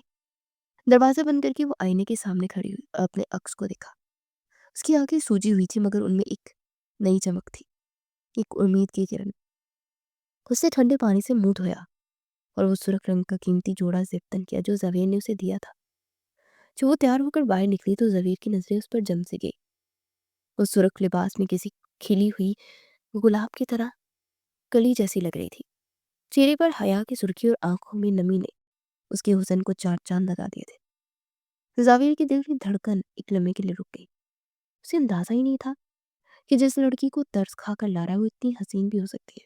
دروازہ بند کر کے وہ آئینے کے سامنے کھڑی ہوئی اور اپنے عکس کو دیکھا۔ اس کی آنکھیں سوجی ہوئی تھی مگر ان میں ایک نئی چمک تھی، ایک امید کی کرن۔ اس نے ٹھنڈے پانی سے منہ دھویا اور وہ سرخ رنگ کا قیمتی جوڑا ضبطن کیا جو زویر نے اسے دیا تھا۔ جب وہ تیار ہو کر باہر نکلی تو زویر کی نظریں اس پر جم سے گئی۔ وہ سرخ لباس میں کسی کھلی ہوئی گلاب کی طرح کلی جیسی لگ رہی تھی۔ چہرے پر حیا کی سرخی اور آنکھوں میں نمی نے اس کے حسن کو چار چاند لگا دیے تھے۔ زاویر کے دل کی دھڑکن ایک لمحے کے لیے رک گئی۔ اسے اندازہ ہی نہیں تھا کہ جس لڑکی کو ترس کھا کر لا رہا ہے وہ اتنی حسین بھی ہو سکتی ہے۔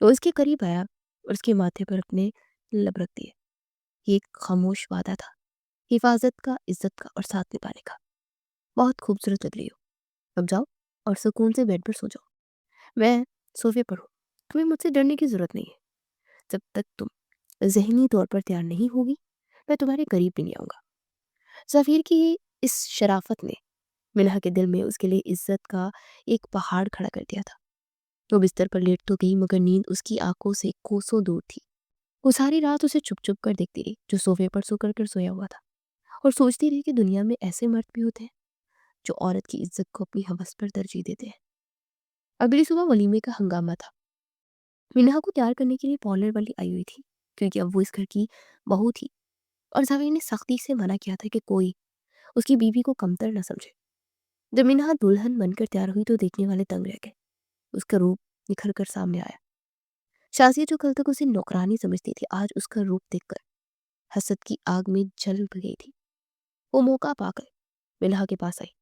وہ اس کے قریب آیا اور اس کے ماتھے پر اپنے لب رکھ دیے۔ یہ ایک خاموش وعدہ تھا، حفاظت کا، عزت کا اور ساتھ نبھانے کا۔ بہت خوبصورت لگ رہی ہو، اب جاؤ اور سکون سے بیڈ پر سو جاؤ۔ میں صوفے پر ہوں، تمہیں مجھ سے ڈرنے کی ضرورت نہیں ہے۔ جب تک تم ذہنی طور پر تیار نہیں ہوگی میں تمہارے قریب بھی نہیں آؤں گا۔ ظفیر کی اس شرافت نے منہا کے دل میں اس کے لیے عزت کا ایک پہاڑ کھڑا کر دیا تھا۔ وہ بستر پر لیٹ تو گئی مگر نیند اس کی آنکھوں سے کوسوں دور تھی۔ وہ ساری رات اسے چھپ چھپ کر دیکھتی رہی جو صوفے پر سو کر سویا ہوا تھا، اور سوچتی رہی کہ دنیا میں ایسے مرد بھی ہوتے ہیں جو عورت کی عزت کو اپنی ہوس پر ترجیح دیتے ہیں۔ اگلی صبح ولیمے کا ہنگامہ تھا۔ منہا کو تیار کرنے کے لیے پارلر والی آئی ہوئی تھی کیونکہ اب وہ اس گھر کی بہو تھی، اور زویر نے سختی سے منع کیا تھا کہ کوئی اس کی بیوی کو کمتر نہ سمجھے۔ جب منہا دلہن بن کر تیار ہوئی تو دیکھنے والے دنگ رہ گئے۔ اس کا روپ نکھر کر سامنے آیا۔ شازیہ جو کل تک اسے نوکرانی سمجھتی تھی آج اس کا روپ دیکھ کر حسد کی آگ میں جل گئی تھی۔ وہ موقع پا کر منہا کے پاس آئی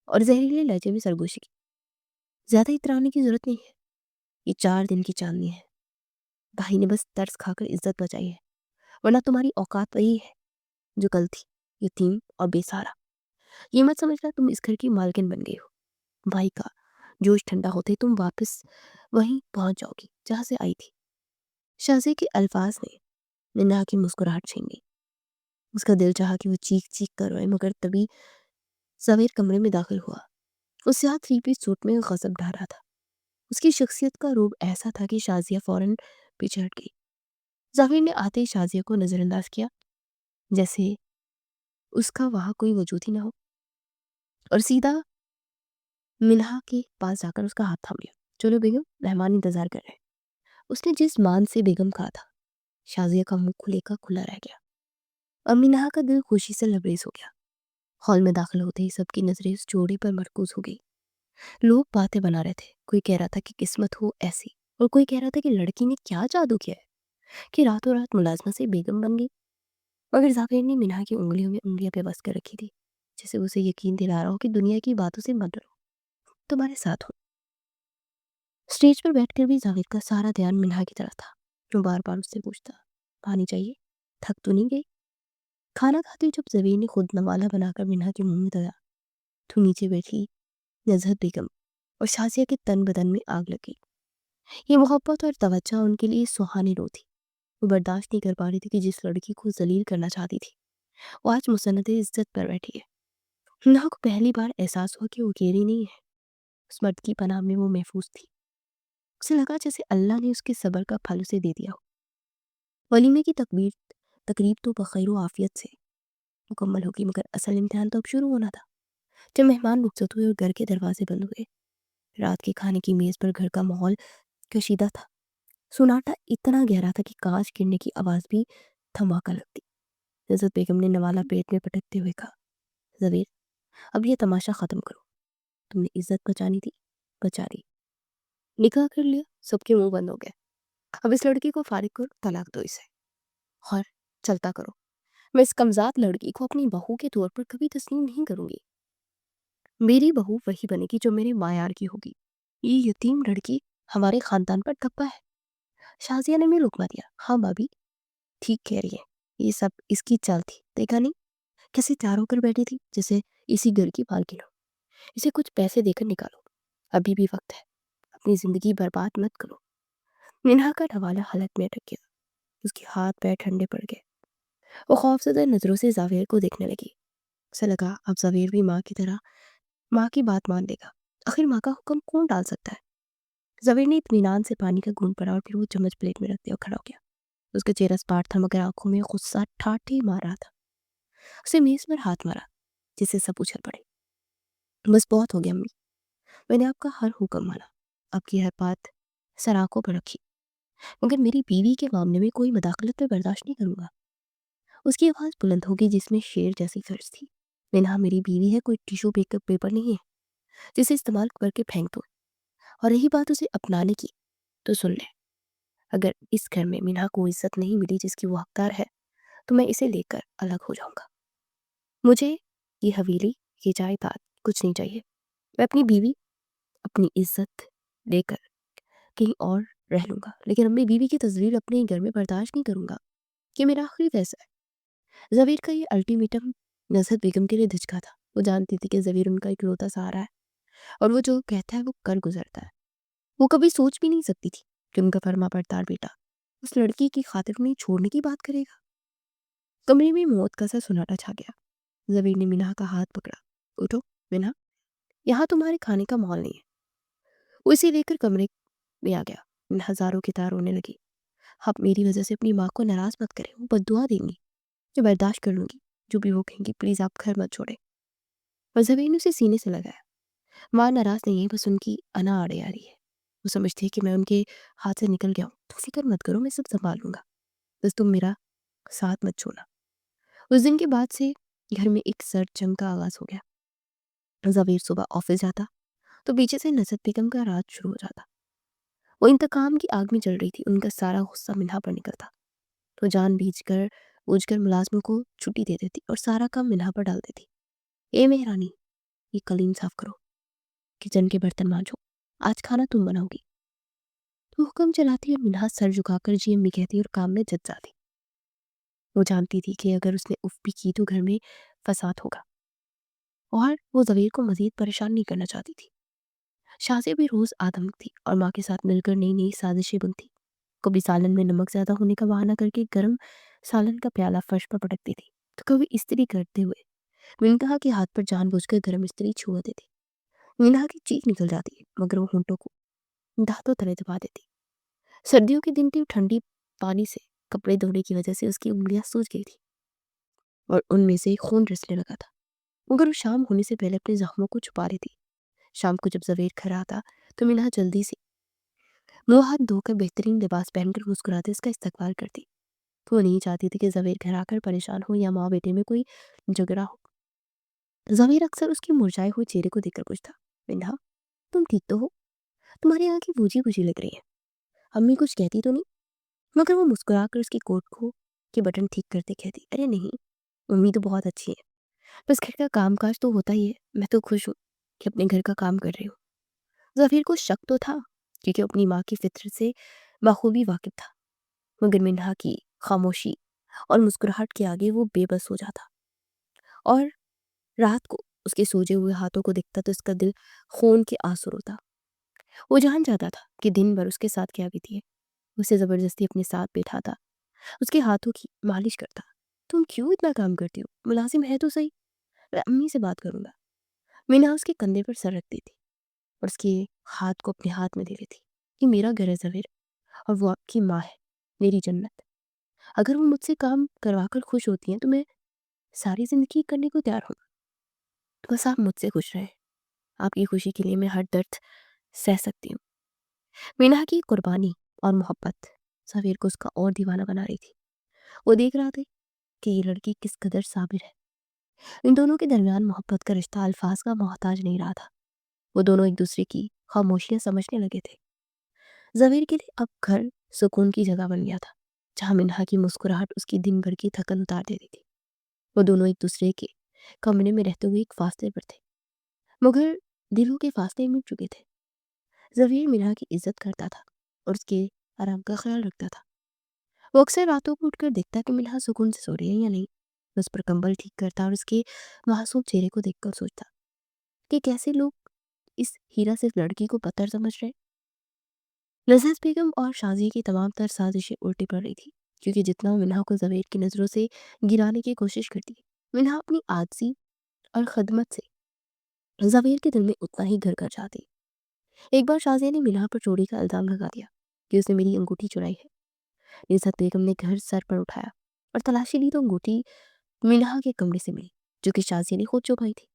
اور زہریلے لہجے میں سرگوشی کی۔ زیادہ اترانے کی ضرورت نہیں ہے، یہ 4 دن کی چاندنی ہے۔ بھائی نے بس ترس کھا کر عزت بچائی ہے، ورنہ تمہاری اوقات وہی ہے جو کل تھی، یتیم اور بے سہارا۔ یہ مت سمجھنا تم اس گھر کی مالکن بن گئی ہو۔ بھائی کا جوش ٹھنڈا ہوتے تم واپس وہیں پہنچ جاؤ گی جہاں سے آئی تھی۔ شازیہ کے الفاظ نے منہا کی مسکراہٹ چھین لی۔ اس کا دل چاہا کہ وہ چیخ چیخ کر روئے مگر تبھی زویر کمرے میں داخل ہوا۔ اس سیاہ 3 پیس سوٹ میں غضب ڈھا رہا تھا۔ اس کی شخصیت کا روب ایسا تھا کہ شازیہ فوراً پیچھے ہٹ گئی۔ زویر نے آتے ہی شازیہ کو نظر انداز کیا جیسے اس کا وہاں کوئی وجود ہی نہ ہو، اور سیدھا منہا کے پاس جا کر اس کا ہاتھ تھام لیا۔ چلو بیگم، مہمان انتظار کر رہے ہیں۔ اس نے جس مان سے بیگم کہا تھا، شازیہ کا منہ کھلے کا کھلا رہ گیا اور منہا کا دل خوشی سے لبریز ہو گیا۔ ہال میں داخل ہوتے ہی سب کی نظریں اس جوڑے پر مرکوز ہو گئی۔ لوگ باتیں بنا رہے تھے، کوئی کہہ رہا تھا کہ قسمت ہو ایسی، اور کوئی کہہ رہا تھا کہ لڑکی نے کیا جادو کیا ہے کہ راتوں رات ملازمہ سے بیگم بن گئی۔ مگر زاویر نے منہا کی انگلیوں میں انگلیاں پہ بس کر رکھی تھی جیسے اسے یقین دلا رہا ہو کہ دنیا کی باتوں سے مت ڈرو، تمہارے ساتھ ہوں۔ اسٹیج پر بیٹھ کر بھی زاویر کا سارا دھیان منہا کی طرف تھا۔ وہ بار بار اس سے پوچھتا، پانی چاہیے؟ تھک تو نہیں گئی؟ کھانا کھاتے جب زویر نے خود نوالا بنا کر منہا کے منہ میں دیا تو نیچے بیٹھی نزہت بیگم اور شازیہ کے تن بدن میں آگ لگ گئی۔ یہ محبت اور توجہ ان کے لیے سہانی رو تھی۔ وہ برداشت نہیں کر پا رہی تھی کہ جس لڑکی کو ذلیل کرنا چاہتی تھی وہ آج مسند عزت پر بیٹھی ہے۔ منہا کو پہلی بار احساس ہوا کہ وہ اکیلی نہیں ہے، اس مرد کی پناہ میں وہ محفوظ تھی۔ اسے لگا جیسے اللہ نے اس کے صبر کا پھل اسے دے دیا ہو۔ ولیمے کی تقریب تو بخیر و عافیت سے مکمل ہوگی مگر اصل امتحان تو اب شروع ہونا تھا۔ جب مہمان رخصت ہوئے اور گھر کے دروازے بند ہوئے، رات کے کھانے کی میز پر گھر کا ماحول کشیدہ تھا۔ سناٹا اتنا گہرا تھا کہ کانچ گرنے کی آواز بھی دھماکہ لگتی۔ نزہت بیگم نے نوالا پیٹ میں پٹکتے ہوئے کہا، زویر، اب یہ تماشا ختم کرو۔ تم نے عزت بچانی تھی، بچا لی، نکاح کر لیا، سب کے منہ بند ہو گئے۔ अब इस लड़की को फारिग करो, तलाक दो इसे और चलता करो। मैं इस कमज़ात लड़की को अपनी बहू के तौर पर कभी तस्लीम नहीं करूँगी। मेरी बहू वही बनेगी जो मेरे मायार की होगी। ये यतीम लड़की हमारे ख़ानदान पर धब्बा है। शाज़िया ने मुझे रुकवा दिया। हाँ भाभी, ठीक कह रही है। ये सब इसकी चाल थी, देखा नहीं कैसे तैयार होकर बैठी थी जैसे इसी घर की मालकिन हो। इसे कुछ पैसे देकर निकालो, अभी भी वक्त है। अपनी ज़िंदगी बर्बाद मत करो। मिनहा का हवाला हलक में अटक गया। उसके हाथ पैर ठंडे पड़ गए। वो खौफजदा नज़रों से जावेर को देखने लगी। उसे लगा अब जावेर भी माँ की तरह माँ की बात मान लेगा। आखिर माँ का हुक्म कौन टाल सकता है। जावेर ने इत्मीनान से पानी का घूंट पड़ा और फिर वो चम्मच प्लेट में रख दिया और खड़ा हो गया। उसका चेहरा स्पाट था मगर आंखों में गुस्सा ठाठे मार रहा था। उसे मेज पर हाथ मारा जिससे सब उछल पड़े। बस बहुत हो गया अम्मी, मैंने आपका हर हुक्म माना, आपकी हर बात सर आंखों पर रखी, मगर मेरी बीवी के मामले में कोई मदाखलत मैं बर्दाश्त नहीं करूंगा। उसकी आवाज़ बुलंद होगी जिसमें शेर जैसी फर्ज थी। नेहा मेरी बीवी है, कोई टिश्यू पेपर नहीं है जिसे इस्तेमाल करके फेंक दो। और रही बात उसे अपनाने की, तो सुन ले, अगर इस घर में मीना को इज्जत नहीं मिली जिसकी वो हकदार है तो मैं इसे लेकर अलग हो जाऊंगा। मुझे ये हवेली, ये जायदाद कुछ नहीं चाहिए। मैं अपनी बीवी, अपनी इज्जत लेकर कहीं और रह लूंगा, लेकिन अपनी बीवी की तस्वीर अपने ही घर में बर्दाश्त नहीं करूंगा। ये मेरा आखिरी फैसला है। जवीर का ये अल्टीमेटम नजरत बेगम के लिए धिचका था। वो जानती थी कि जवीर उनका इकलौता सहारा है और वो जो कहता है वो कर गुजरता है। वो कभी सोच भी नहीं सकती थी कि उनका फर्मा बरदार बेटा उस लड़की की खातिर उन्हें छोड़ने की बात करेगा। कमरे में मौत का सा सुनाटा छा गया। जवीर ने मीना का हाथ पकड़ा। उठो मीना, यहाँ तुम्हारे खाने का माहौल नहीं है। वो इसे लेकर कमरे में आ गया। मीना हजारों की तार रोने लगी। आप मेरी वजह से अपनी माँ को नाराज मत करें, वो बद्दुआ देंगी। मैं बर्दाश्त कर लूंगी, जो भी वो कहेंगी, प्लीज आप घर मत छोड़े। और जवीर ने उसे सीने से लगाया। माँ नाराज नहीं है, बस उनकी अना आड़े आ रही है। वो समझती है कि मैं उनके हाथ से निकल गया हूँ। तो फिक्र मत करो, मैं सब संभाल लूंगा, बस तुम मेरा साथ मत छोड़ना। उस दिन के बाद से घर में एक सर्द जंग का आगाज हो गया। जवीर सुबह ऑफिस जाता तो पीछे से नजरत बेगम का राज शुरू हो जाता। वो इंतकाम की आग में जल रही थी। उनका सारा गुस्सा मिन्हा पर निकलता। तो जान बूझ कर मुलाजमों को छुट्टी दे देती और सारा काम मिन्हा पर डाल देती। ए मेहरानी, ये कलीन साफ करो, किचन के बर्तन मांजो, आज खाना तुम बनाओगी। तो हुक्म चलाती और मिन्हा सर झुकाकर जी अम्मी कहती और काम में जत जाती। वो जानती थी कि अगर उसने उफ भी की तो घर में फसाद होगा और वो जवीर को मजीद परेशान नहीं करना चाहती थी। शाज़िया भी रोज आतंक थी और माँ के साथ मिलकर नई नई साजिशें बुनती। कभी सालन में नमक ज्यादा होने का बहाना करके गर्म सालन का प्याला फर्श पर पटकती थी, तो कभी इस्त्री करते हुए मिनहा के हाथ पर जानबूझकर गर्म इस्त्री छुआ देती। मिनहा की चीख निकल जाती मगर वो होंठों को दांतों तले दबा देती। सर्दियों के दिन थी, ठंडी पानी से कपड़े धोने की वजह से उसकी उंगलियां सूज गई थी और उनमें से खून रिसने लगा था, मगर वो शाम होने से पहले अपने जख्मों को छुपा रही थी। शाम को जब जवेर घर आता तो मिनहा जल्दी से मुंह हाथ धोकर बेहतरीन लिबास पहनकर मुस्कुराते उसका इस्तकबाल करती। वो नहीं चाहती थी कि जवेर घर आकर परेशान हो या माँ बेटे में कोई झगड़ा हो। जवेर अक्सर उसके मुरझाए हुए चेहरे को देखकर पूछता, मिन्हा तुम ठीक तो हो? तुम्हारी आंखें बूझी बूझी लग रही हैं। अम्मी कुछ कहती तो नहीं? मगर वो मुस्कुराकर उसकी कोट को के बटन ठीक करते कहती, अरे नहीं, मम्मी तो बहुत अच्छी है, बस घर का काम काज तो होता ही है। मैं तो खुश हूँ कि अपने घर का काम कर रही हूँ। जफीर को शक तो था क्योंकि अपनी माँ की फितरत से बखूबी वाकिफ था, मगर मिन्हा की खामोशी और मुस्कुराहट के आगे वो बेबस हो जाता। और रात को उसके सोजे हुए हाथों को देखता तो उसका दिल खून के आंसू रोता। वो जान जाता था कि दिन भर उसके साथ क्या बीती है। उसे जबरदस्ती अपने साथ बैठाता, उसके हाथों की मालिश करता। तुम क्यों इतना काम करती हो, मुलाजिम है तो सही, मैं अम्मी से बात करूंगा। मीना उसके कंधे पर सर रख देती और उसके हाथ को अपने हाथ में दे लेती कि मेरा घर है जवेर और वो आपकी माँ है, मेरी जन्नत। अगर वो मुझसे काम करवाकर खुश होती हैं तो मैं सारी जिंदगी करने को तैयार हूँ। बस आप मुझसे खुश रहें, आपकी खुशी के लिए मैं हर दर्द सह सकती हूँ। मीना की कुर्बानी और मोहब्बत सवेर को उसका और दीवाना बना रही थी। वो देख रहा था कि ये लड़की किस कदर साबिर है। इन दोनों के दरमियान मोहब्बत का रिश्ता अल्फाज का मोहताज नहीं रहा था। वो दोनों एक दूसरे की खामोशियां समझने लगे थे। जवेर के लिए अब घर सुकून की जगह बन गया था, जहाँ मिन्हा की मुस्कुराहट उसकी दिन भर की थकन उतार देती थी। वो दोनों एक दूसरे के कमरे में रहते हुए एक फासले पर थे, मगर दिलों के फासले मिट चुके थे। जवीर मिन्हा की इज्जत करता था और उसके आराम का ख्याल रखता था। वो अक्सर रातों को उठकर देखता कि मिन्हा सुकून से सो रही है या नहीं। उस पर कंबल ठीक करता और उसके मासूम चेहरे को देखकर सोचता कि कैसे लोग इस हीरा सिर्फ लड़की को पत्थर समझ रहे। लज़ीज़ बेगम और शाज़िया की तमाम तर साजिशें उल्टी पड़ रही थी, क्योंकि जितना वो मिन्हा को ज़वेर की नज़रों से गिराने की कोशिश करती, मिन्हा अपनी आजिज़ी और खदमत से ज़वेर के दिल में उतना ही घर कर जाती। एक बार शाज़िया ने मिन्हा पर चोरी का इल्ज़ाम लगा दिया कि उसने मेरी अंगूठी चुराई है। इज़्ज़त बेगम ने घर सर पर उठाया और तलाशी ली तो अंगूठी मिन्हा के कमरे से मिली, जो कि शाज़िया ने खुद छुपाई थी।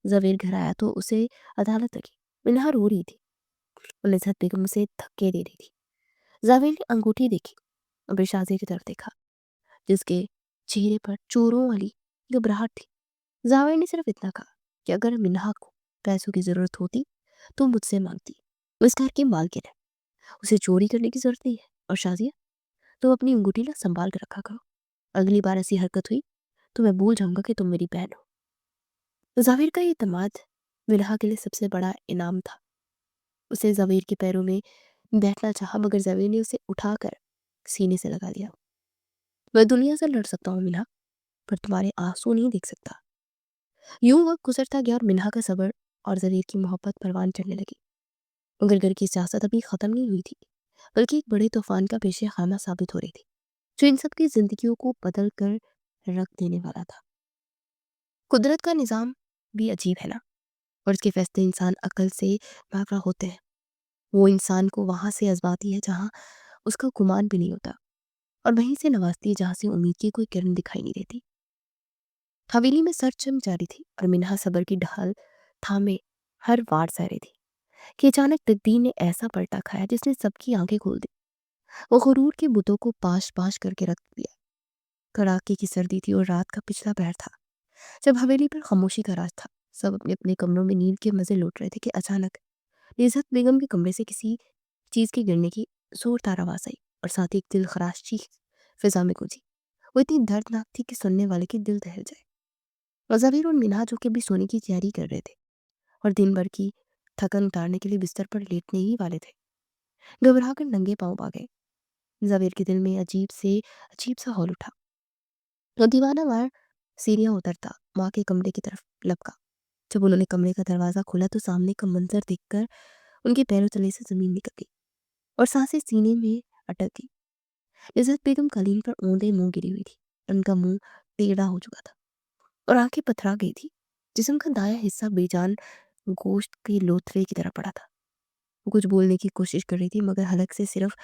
ज़वेर घर आया तो उसे अदालत लगी। मिन्हा रो रही थी और इज़्ज़त बेगम उसे धक्के दे रही थी। ज़वेर ने अंगूठी देखी और फिर शाज़िया की तरफ देखा, जिसके चेहरे पर चोरों वाली घबराहट थी। ज़वेर ने सिर्फ इतना कहा कि अगर मिन्हा को पैसों की ज़रूरत होती तो मुझसे मांगती। वो इस घर की मालकिन है, उसे चोरी करने की ज़रूरत नहीं है। और शाज़िया, तो अपनी अंगूठी ना संभाल कर रखा करो। अगली बार ऐसी हरकत हुई तो मैं भूल जाऊंगा कि तुम मेरी बहन हो। ज़वेर का ये तमाद मिन्हा के लिए सबसे बड़ा इनाम था। उसे ज़वेर के पैरों में बैठना चाहा, मगर ज़वेर ने उसे उठाकर सीने से लगा लिया। मैं दुनिया से लड़ सकता हूँ मिन्हा, पर तुम्हारे आंसू नहीं देख सकता। यूं वक्त गुजरता गया और मिन्हा का सब्र और ज़वेर की मोहब्बत परवान चढ़ने लगी। मगर घर की सियासत अभी ख़त्म नहीं हुई थी, बल्कि एक बड़े तूफान का पेश खाना साबित हो रही थी, जो इन सब की जिंदगियों को बदल कर रख देने वाला था। कुदरत का निज़ाम भी अजीब है ना, और उसके फैसले इंसान अकल से भागरा होते हैं। वो इंसान को वहाँ से आजमाती है जहाँ उसका गुमान भी नहीं होता, और वहीं से नवाजती है जहाँ से उम्मीद की कोई किरण दिखाई नहीं देती। हवेली में सर चम जा रही थी और मिन्हा सबर की ढाल थामे हर वार सह रही थी कि अचानक तकदीर ने ऐसा पलटा खाया जिसने सबकी आंखें खोल दी। वो गुरूर के बुतों को पाश पाश करके रख दिया। कड़ाके की सर्दी थी और रात का पिछला पहर था, जब हवेली पर खामोशी का राज था। सब अपने अपने कमरों में नींद के मजे लूट रहे थे कि अचानक इज़्ज़त बेगम के कमरे से किसी चीज के गिरने की जोरदार आवाज आई, और साथ ही एक दिल खराश चीख फिजा में गूंजी। वो इतनी दर्दनाक थी कि सुनने वाले की दिल दहल जाए। ज़बीर और मिन्हा, जो कि अभी सोने की तैयारी कर रहे थे और दिन भर की थकन उतारने के लिए बिस्तर पर लेटने ही वाले थे, घबरा कर नंगे पांव आ गए। ज़बीर के दिल में अजीब सा हौल उठा। तो दीवाना वार सीढ़ियां उतरता माँ के कमरे की तरफ लपका। जब उन्होंने कमरे का दरवाजा खोला तो सामने का मंजर देखकर उनके पैरों तले से जमीन निकल गई और सांसें सीने में अटक गई। इज़्ज़त बेगम कालीन पर औंधे मुंह गिरी हुई थी। उनका मुंह टेढ़ा हो चुका था और आंखें पथरा गई थी। जिस्म का दायां हिस्सा बेजान गोश्त के लोथड़े की तरह पड़ा था। वो कुछ बोलने की कोशिश कर रही थी, मगर हलक से सिर्फ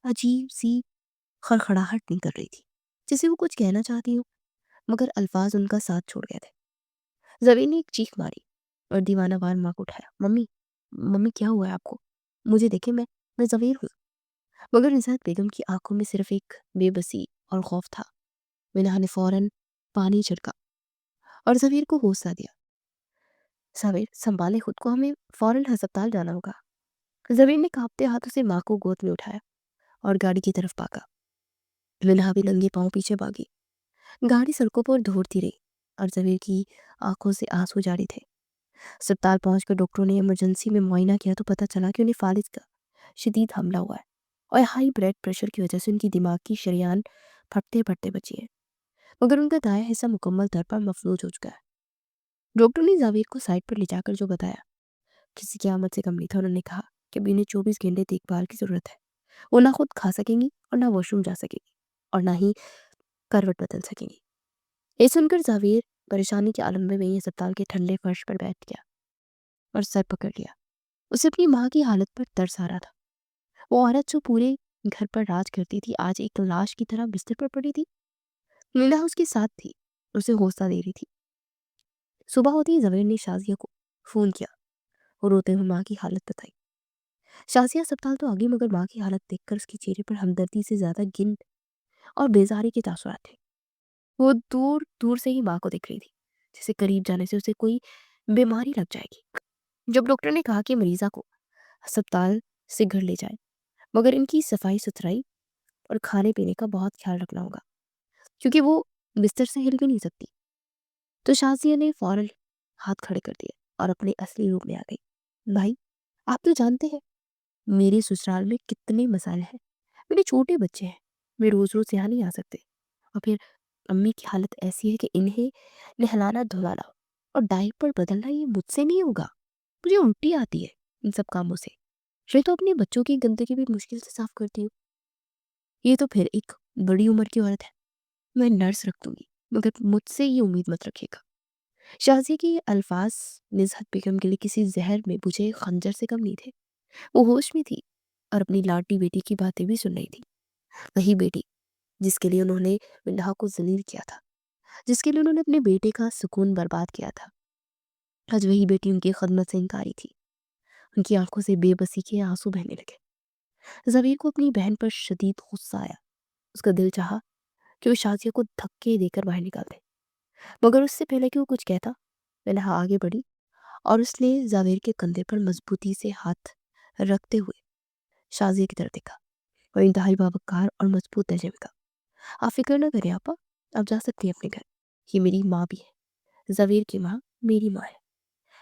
अजीब सी खड़खड़ाहट निकल रही थी, जैसे वो कुछ कहना चाहती हो, मगर अल्फाज उनका साथ छोड़ गए थे। जबीन ने एक चीख मारी और दीवाना वार माँ को उठाया। मम्मी, मम्मी क्या हुआ है आपको? मुझे देखे, मैं जबीर हूँ। मगर निज़ात बेगम की आंखों में सिर्फ एक बेबसी और खौफ था। मिनाहा ने फौरन पानी छिड़का और जबीर को हौसला दिया। जबीर, संभाले खुद को, हमें फौरन अस्पताल जाना होगा। जबीर ने कांपते हाथों से माँ को गोद में उठाया और गाड़ी की तरफ भागा। मिनाहा भी नंगे पाँव पीछे भागी। गाड़ी सड़कों पर दौड़ती रही और जबीर की आंखों से आंसू जारी थे। अस्पताल पहुंचकर डॉक्टरों ने इमरजेंसी में मुआयना किया तो पता चला कि उन्हें फालिज का शदीद हमला हुआ है और हाई ब्लड प्रेशर की वजह से उनकी दिमाग की शरेयान फटते फटते बची है, मगर उनका दायां हिस्सा मुकम्मल तौर पर मफलूज हो चुका है। डॉक्टर ने जावेद को साइड पर ले जाकर जो बताया किसी की आमद से कम नहीं था। उन्होंने कहा कि अभी इन्हें 24 घंटे देखभाल की ज़रूरत है। वो ना खुद खा सकेंगी और ना वॉशरूम जा सकेंगी और ना ही करवट बदल सकेंगी। ये सुनकर जावेद परेशानी के आलम में वहीं अस्पताल के ठंडे फर्श पर बैठ गया और सर पकड़ लिया। उसे अपनी माँ की हालत पर तरस आ रहा था। वो औरत जो पूरे घर पर राज करती थी, आज एक लाश की तरह बिस्तर पर पड़ी थी। लीला उसके साथ थी, उसे हौसला दे रही थी। सुबह होते ही जवेर ने शाजिया को फोन किया और रोते हुए माँ की हालत बताई। शाजिया अस्पताल तो आ गई, मगर माँ की हालत देखकर उसके चेहरे पर हमदर्दी से ज्यादा गिन और बेजारी के तासुरात थे। वो दूर दूर से ही माँ को देख रही थी, जैसे करीब जाने से उसे कोई बीमारी लग जाएगी। जब डॉक्टर ने कहा कि मरीजा को अस्पताल से घर ले जाए, मगर इनकी सफाई-सुथराई और खाने-पीने का बहुत ख़्याल रखना होगा, क्योंकि वो बिस्तर से हिल भी नहीं सकती। तो शाज़िया ने फ़ौरन हाथ खड़े कर दिए और अपने असली रूप में आ गई। भाई, आप तो जानते हैं मेरे ससुराल में कितने मसाले हैं। मेरे छोटे बच्चे हैं, मैं रोज़-रोज़ यहाँ नहीं आ सकते। और फिर अम्मी की हालत ऐसी है कि इन्हें नहलाना-धुलाना और डायपर बदलना ये मुझसे नहीं होगा। मुझे उल्टी आती है इन सब कामों से। मैं तो अपने बच्चों की गंदगी भी मुश्किल से साफ करती हूँ। ये तो फिर एक बड़ी उम्र की औरत है। मैं नर्स रख दूंगी, मगर मुझसे ये उम्मीद मत रखिएगा। शाज़िया के ये अल्फाज निज़हत बेगम के लिए किसी जहर में बुझे खंजर से कम नहीं थे। वो होश में थी और अपनी लाडली बेटी की बातें भी सुन रही थी। वही बेटी जिसके लिए उन्होंने मिन्हा को जलील किया था, जिसके लिए उन्होंने अपने बेटे का सुकून बर्बाद किया था। आज वही बेटी उनकी खदमत से इनकारी थी। उनकी आंखों से बेबसी के आंसू बहने लगे। ज़बीर को अपनी बहन पर शदीद गुस्सा आया। उसका दिल चाहा कि वो शाज़िया को धक्के देकर बाहर निकाल दे, मगर उससे पहले कि वो कुछ कहता, मिन्हा आगे बढ़ी और उसने ज़ावेर के कंधे पर मजबूती से हाथ रखते हुए शाज़िया की तरफ देखा और इंतहाई बावकार और मजबूत लहजे में कहा, आप फिक्र न करें आपा, आप जा सकती हैं अपने घर। ये मेरी माँ भी है, ज़ावेर की माँ मेरी माँ है।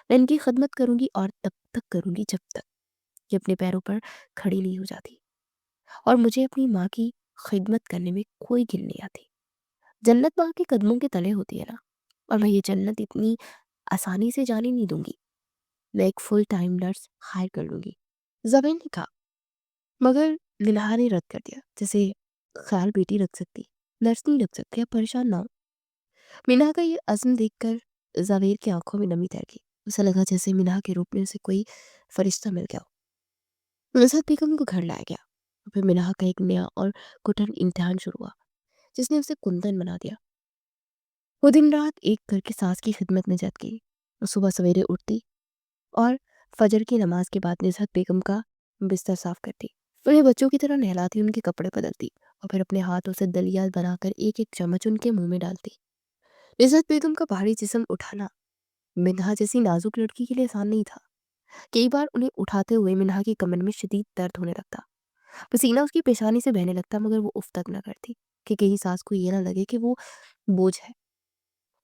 मैं इनकी खदमत करूंगी और तब तक करूंगी जब तक ये अपने पैरों पर खड़ी नहीं हो जाती। और मुझे अपनी माँ की खिदमत करने में कोई गिल नहीं आती। जन्नत माँ के कदमों के तले होती है ना, और मैं ये जन्नत इतनी आसानी से जाने नहीं दूंगी। मैं एक फुल टाइम नर्स हायर कर लूंगी। जबीन ने कहा, मगर लिल्हा ने रद्द कर दिया, जैसे ख्याल बेटी रख सकती, नर्स नहीं रख सकती, आप परेशान ना हो। मीना का ये अज़्म देखकर जावेर की आंखों में नमी तैर गई। उसे लगा जैसे मीना के रूप में उसे कोई फरिश्ता मिल गया हो। नज़रत बेगम को घर लाया गया। फिर मीना का एक नया और कठिन इम्तिहान शुरू हुआ, जिसने उसे कुंदन बना दिया। वो दिन रात एक करके सास की खिदमत में जत गई। वो सुबह सवेरे उठती और फजर की नमाज के बाद निज़हत बेगम का बिस्तर साफ करती, उन्हें बच्चों की तरह नहलाती, उनके कपड़े बदलती और फिर अपने हाथों से दलिया बनाकर एक एक चम्मच उनके मुंह में डालती। निज़हत बेगम का भारी जिस्म उठाना मिन्हा जैसी नाजुक लड़की के लिए आसान नहीं था। कई बार उन्हें उठाते हुए मिन्हा की कमर में शदीद दर्द होने लगता, पसीना उसकी पेशानी से बहने लगता, मगर वो उफ तक न करती कि कहीं सास को ये ना लगे कि वो बोझ है।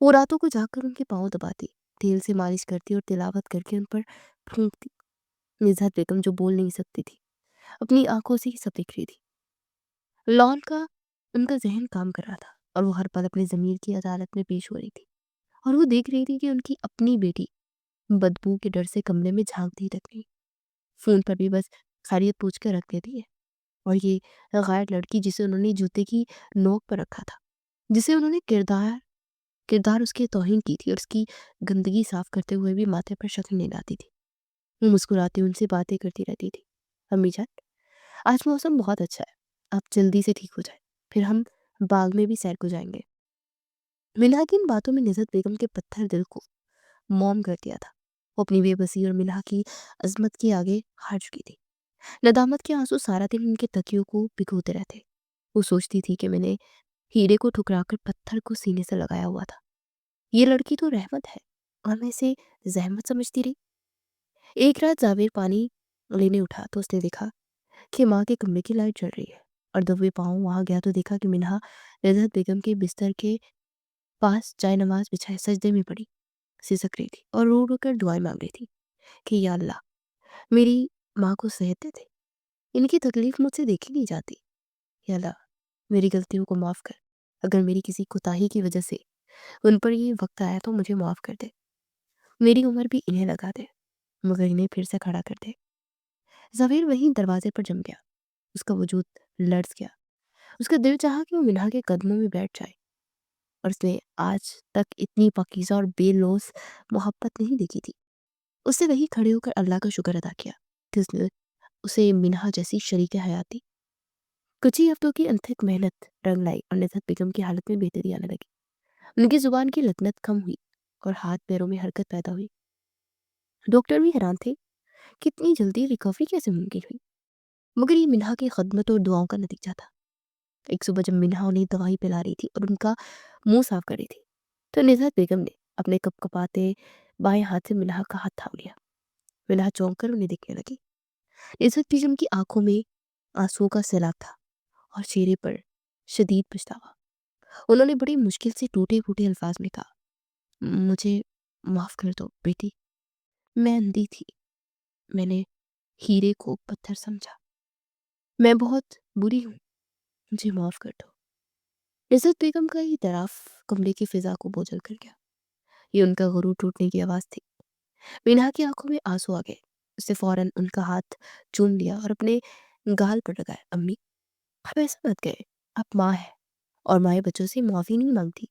वो रातों को जाकर उनके पाँव दबाती, तेल से मालिश करती और तिलावत करके उन पर फूंकती। निज़हत बेगम जो बोल नहीं सकती थी, अपनी आंखों से ही सब देख रही थी। लॉन का उनका जहन काम कर रहा था और वो हर पल अपने ज़मीर की अदालत में पेश हो रही थी। और वो देख रही थी कि उनकी अपनी बेटी बदबू के डर से कमरे में झांकती तक नहीं, फ़ोन पर भी बस खैरियत पूछ कर रख देती है। और ये गैर लड़की जिसे उन्होंने जूते की नोक पर रखा था, जिसे उन्होंने किरदार किरदार उसके तौहीन की थी और उसकी गंदगी साफ करते हुए भी माथे पर शक्ल नहीं लाती थी। वो मुस्कुराती उनसे बातें करती रहती थी। अम्मी जान, आज मौसम बहुत अच्छा है, आप जल्दी से ठीक हो जाए, फिर हम बाग में भी सैर को जाएंगे। मिन्हा की इन बातों में निज़त बेगम के पत्थर दिल को मौम कर दिया था। वो अपनी बेबसी और मिन्हा की अजमत के आगे हार चुकी थी। नदामत के आंसू सारा दिन उनके तकियों को भिगोते रहते। वो सोचती थी कि मैंने हीरे को ठुकराकर पत्थर को सीने से लगाया हुआ था। ये लड़की तो रहमत है और मैं इसे जहमत समझती रही। एक रात जावेर पानी लेने उठा तो उसने देखा कि माँ के कमरे की लाइट जल रही है, और दबे पाँव वहां गया तो देखा कि मिन्हा रिजत बेगम के बिस्तर के पास चाय नमाज बिछाए सजदे में पड़ी सिसक रही थी और रो रो कर दुआएं मांग रही थी कि या अल्लाह, मेरी माँ को सेहत दे दे, इनकी तकलीफ मुझसे देखी नहीं जाती। या अल्लाह, मेरी गलतियों को माफ़ कर, अगर मेरी किसी कोताही की वजह से उन पर ये वक्त आया तो मुझे माफ़ कर दे। मेरी उम्र भी इन्हें लगा दे, मगर इन्हें फिर से खड़ा कर दे। ज़बीर वहीं दरवाजे पर जम गया। उसका वजूद लर्ज़ गया। उसका दिल चाहा कि वो मिन्हा के कदमों में बैठ जाए, और उसने आज तक इतनी पाकीज़ा और बेलौस मोहब्बत नहीं देखी थी। उसने वहीं खड़े होकर अल्लाह का शुक्र अदा किया कि उसने उसे मिन्हा जैसी शरीके हयात दी। कुछ ही हफ्तों की अनथक मेहनत रंग लाई और निज़त बेगम की हालत में बेहतरी आने लगी। उनकी जुबान की लकनत कम हुई और हाथ पैरों में हरकत पैदा हुई। डॉक्टर भी हैरान थे कि इतनी जल्दी रिकवरी कैसे मुमकिन हुई, मगर ये मिन्हा की खदमत और दुआओं का नतीजा था। एक सुबह जब मिन्हा उन्हें दवाई पिला रही थी और उनका मुंह साफ कर रही थी, तो निज़हत बेगम ने अपने कपकपाते बाएं हाथ से मिन्हा का हाथ थाम लिया। मिन्हा चौंक कर उन्हें देखने लगी। निज़हत बेगम की आंखों में आंसुओं का सैलाब था और चेहरे पर शदीद पछतावा। उन्होंने बड़ी मुश्किल से टूटे फूटे अल्फाज में कहा, मुझे माफ कर दो बेटी, मैं अंधी थी, मैंने हीरे को पत्थर समझा, मैं बहुत बुरी हूँ, मुझे माफ कर दो। इज्जत बेगम का ये तरफ कमरे की फिजा को बोझल कर गया। ये उनका गुरूर टूटने की आवाज थी। मीना की आंखों में आंसू आ गए। उसने फौरन उनका हाथ चूम लिया और अपने गाल पर लगाया। अम्मी, आप ऐसा मत कहे, आप माँ है और माएँ बच्चों से माफी नहीं मांगती।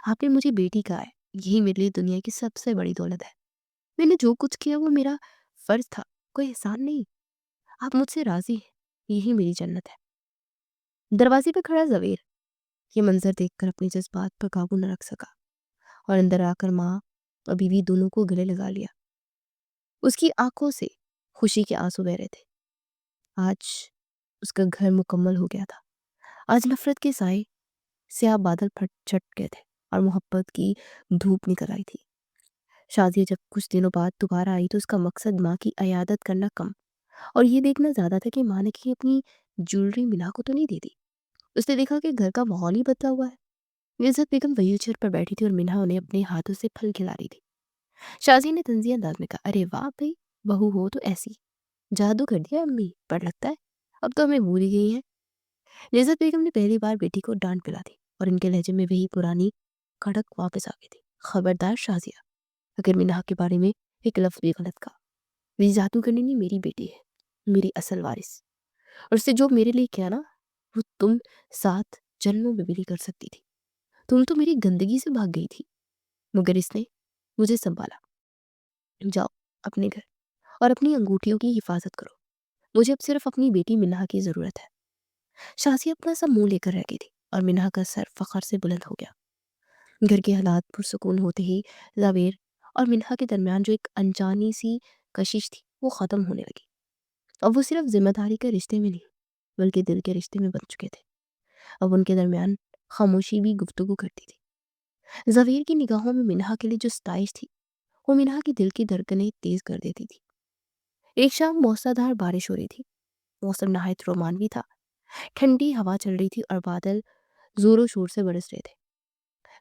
आपने मुझे बेटी कहा है, यही मेरे लिए दुनिया की सबसे बड़ी दौलत है। मैंने जो कुछ किया वो मेरा फर्ज था, कोई एहसान नहीं। आप मुझसे राजी हैं, यही मेरी जन्नत है। दरवाजे पर खड़ा जवेर ये मंजर देखकर अपने जज्बात पर काबू न रख सका और अंदर आकर माँ और बीवी दोनों को गले लगा लिया। उसकी आंखों से खुशी के आंसू बह रहे थे। आज उसका घर मुकम्मल हो गया था। आज नफरत के साए स्याह बादल फट छट गए थे और मोहब्बत की धूप निकल आई थी। शाजिया जब कुछ दिनों बाद दोबारा आई तो उसका मकसद माँ की अयादत करना कम और ये देखना ज्यादा था कि माँ ने कहीं अपनी ज्वेलरी मीना को तो नहीं दे दी। उसने देखा कि घर का माहौल ही बदला हुआ है। इज्जत बेगम व्हील चेयर पर बैठी थी और मिन्हा उन्हें अपने हाथों से फल खिला रही थी। शाजी ने तंजिया अंदाज में कहा, अरे वाह भाई, बहू हो तो ऐसी, जादू कर दिया अम्मी, पर लगता है अब तो हमें भूल ही गई है। इज्जत बेगम ने पहली बार बेटी को डांट पिला दी और इनके लहजे में वही पुरानी कड़क वापस आ गई थी। खबरदार शाजिया, अगर मिन्हा के बारे में एक लफ्ज भी गलत कहा। मेरी जादूगरनी नहीं, मेरी बेटी है, मेरी असल वारिस। और उससे जो मेरे लिए किया ना, वो तुम 7 जन्मों में भी नहीं कर सकती थी। तुम तो मेरी गंदगी से भाग गई थी, मगर इसने मुझे संभाला। जाओ अपने घर और अपनी अंगूठियों की हिफाजत करो। मुझे अब सिर्फ अपनी बेटी मिन्हा की जरूरत है। शाजी अपना सा मुंह लेकर रह गई थी और मिन्हा का सर फखर से बुलंद हो गया। घर के हालात पुरसुकून होते ही जावेर और मिन्हा के दरमियान जो एक अनजानी सी कशिश थी वो ख़त्म होने लगी। अब वो सिर्फ जिम्मेदारी के रिश्ते में नहीं बल्कि दिल के रिश्ते में बन चुके थे। अब उनके दरमियान खामोशी भी गुफ्तगू करती थी। जवेर की निगाहों में मिन्हा के लिए जो स्टाइश थी वो मिन्हा की दिल की धड़कनें तेज कर देती थी। एक शाम मूसलाधार बारिश हो रही थी। मौसम नहायत रोमानवी था। ठंडी हवा चल रही थी और बादल जोरों शोर से बरस रहे थे।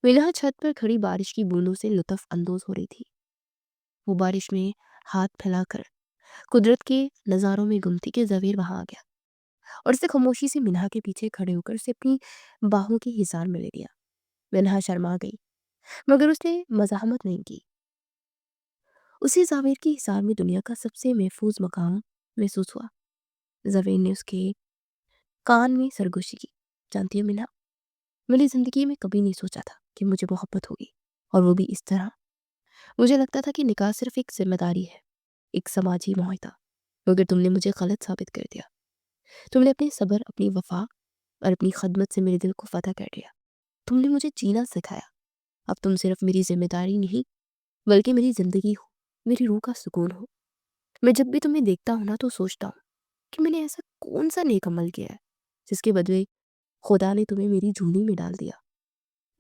मिन्हा छत पर खड़ी बारिश की बूंदों से लुत्फ अंदोज हो रही थी। वो बारिश में हाथ फैलाकर कुदरत के नज़ारों में गुम थी कि जवेर वहां आ गया और उसे खामोशी से मिन्हा के पीछे खड़े होकर उसे अपनी बाहों की हिसार में ले लिया। मिन्हा शर्मा गई मगर उसने मजामत नहीं की। उसी जावेर की हिसार में दुनिया का सबसे महफूज मकाम महसूस हुआ। जवेर ने उसके कान में सरगोशी की, जानती हो मिन्हा, मैंने जिंदगी में कभी नहीं सोचा था कि मुझे मोहब्बत होगी, और वो भी इस तरह। मुझे लगता था कि निकाह सिर्फ एक जिम्मेदारी है, एक समाजी मुआहदा, मगर तुमने मुझे गलत साबित कर दिया। तुमने अपने सब्र, अपनी वफा और अपनी खदमत से मेरे दिल को फतह कर दिया। तुमने मुझे जीना सिखाया। अब तुम सिर्फ मेरी जिम्मेदारी नहीं बल्कि मेरी जिंदगी हो, मेरी रूह का सुकून हो। मैं जब भी तुम्हें देखता हूँ ना तो सोचता हूँ कि मैंने ऐसा कौन सा नेक अमल किया है जिसके बदले खुदा ने तुम्हें मेरी झोली में डाल दिया।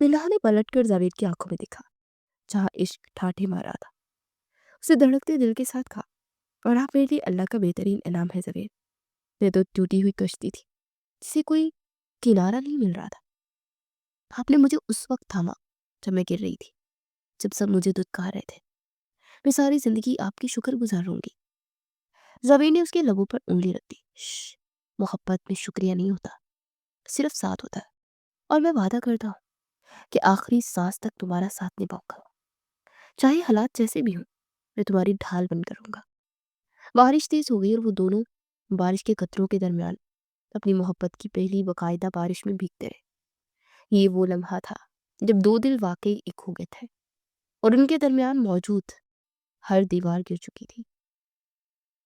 मिन्हा ने पलट कर जावेद की आंखों में देखा जहाँ इश्क ठाठे मारा था। उसे धड़कते दिल के साथ कहा, और आप मेरे लिए अल्लाह का बेहतरीन इनाम है जवेद। मैं तो टूटी हुई कश्ती थी जिसे कोई किनारा नहीं मिल रहा था। आपने मुझे उस वक्त थामा जब मैं गिर रही थी, जब सब मुझे दुत्कार रहे थे। मैं सारी जिंदगी आपकी शुक्र गुजारूंगी। जवेद ने उसके लबों पर उंगली रख दी। मोहब्बत में शुक्रिया नहीं होता, सिर्फ साथ होता है। और मैं वादा करता हूँ कि आखिरी सांस तक तुम्हारा साथ निभाऊंगा, चाहे हालात जैसे भी हों। मैं तुम्हारी ढाल बनकर रहूंगा। बारिश तेज हो गई और वो दोनों बारिश के कतरों के दरमियान अपनी मोहब्बत की पहली बाकायदा बारिश में भीगते रहे। ये वो लम्हा था जब दो दिल वाकई एक हो गए थे और उनके दरमियान मौजूद हर दीवार गिर चुकी थी।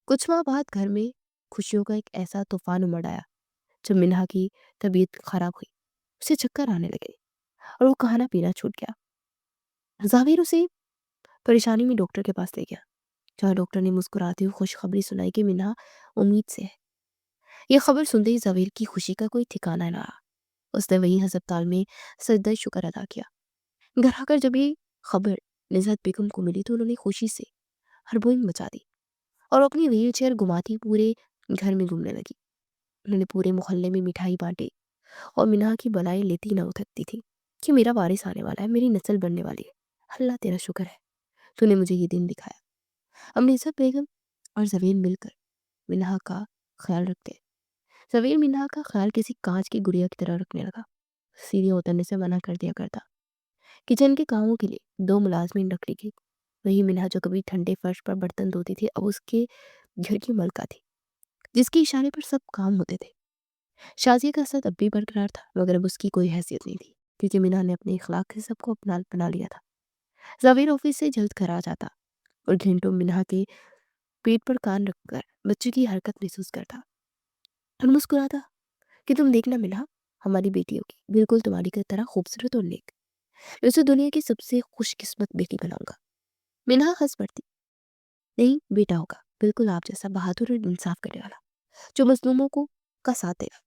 कुछ माह बाद घर में खुशियों का एक ऐसा तूफान उमड़ आया। जब मिन्हा की तबीयत खराब हुई, उसे चक्कर आने लगे और वो खाना पीना छूट गया। जावेर उसे परेशानी में डॉक्टर के पास ले गया, जहाँ डॉक्टर ने मुस्कुराते हुए खुशखबरी सुनाई कि मिन्हा उम्मीद से है। ये खबर सुनते ही जावेर की खुशी का कोई ठिकाना न रहा। उसने वहीं अस्पताल में सजदा शुक्र अदा किया। घर आकर जब ये खबर निज़ात बेगम को मिली तो उन्होंने खुशी से हड़बड़ी मचा दी और अपनी व्हील चेयर घुमाती पूरे घर में घूमने लगी। انہوں نے پورے محلے میں مٹھائی بانٹی اور منہا کی بلائی لیتی نہ اترتی تھی کہ میرا وارث آنے والا ہے، میری نسل بننے والی ہے۔ اللہ تیرا شکر ہے، تو نے مجھے یہ دن دکھایا۔ امی عزت بیگم اور زوین مل کر منہا کا خیال رکھتے۔ زوین منہا کا خیال کسی کانچ کی گڑیا کی طرح رکھنے لگا، سیڑھیاں اترنے سے منع کر دیا کرتا۔ کچن کے کاموں کے لیے 2 ملازمین رکھ لی گئی۔ وہی منہا جو کبھی ٹھنڈے فرش پر برتن دھوتی تھی اب اس کے گھر کی ملکہ تھی، جس کے اشارے پر سب کام ہوتے تھے۔ شازیہ کا سد اب بھی برقرار تھا، مگر اب اس کی کوئی حیثیت نہیں تھی، کیونکہ منہا نے اپنے اخلاق سے سب کو اپنا بنا لیا تھا۔ زوین آفس سے جلد گھر آ جاتا اور گھنٹوں منہا کے پیٹ پر کان رکھ کر بچے کی حرکت محسوس کرتا اور مسکراتا کہ تم دیکھنا منہا، ہماری بیٹی ہوگی، بالکل تمہاری کی طرح خوبصورت اور نیک۔ میں اسے دنیا کی سب سے خوش قسمت بیٹی بناؤں گا۔ منہا ہنس پڑتی، نہیں بیٹا ہوگا، بالکل آپ جیسا بہادر اور انصاف کرنے والا، جو مظلوموں کو کا ساتھ دے گا۔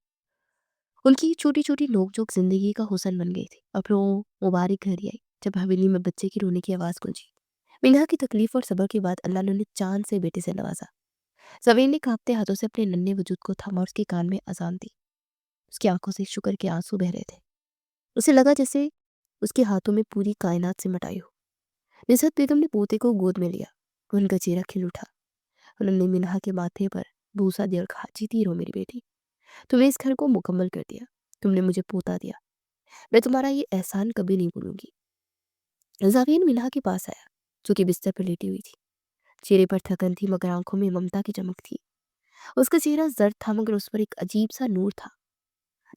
ان کی چھوٹی چھوٹی نوک جھوک زندگی کا حسن بن گئی تھی، اور پھر وہ مبارک گھڑی آئی جب حویلی میں بچے کی رونے کی آواز گونجی۔ منہا کی تکلیف اور صبر کے بعد اللہ نے انہیں چاند سے بیٹے سے نوازا۔ زوین نے کانپتے ہاتھوں سے اپنے ننھے وجود کو تھاما اور اس کے کان میں اذان دی۔ اس کی آنکھوں سے شکر کے آنسو بہ رہے تھے۔ اسے لگا جیسے اس کے ہاتھوں میں پوری کائنات سمٹ آئی ہو۔ نصرت بیگم نے پوتے کو گود میں لیا، ان کا چہرہ کھل اٹھا۔ انہوں نے منہا کے ماتھے پر بوسہ دیا اور کہا، جیتی رہو میری بیٹی، تم نے اس گھر کو مکمل کر دیا، تم نے مجھے پوتا دیا، میں تمہارا یہ احسان کبھی نہیں بھولوں گی۔ زوین منہا کے پاس آیا، جو کہ بستر پر لیٹی ہوئی تھی۔ چہرے پر تھکن تھی مگر آنکھوں میں ممتا کی چمک تھی۔ اس کا چہرہ زرد تھا مگر اس پر ایک عجیب سا نور تھا۔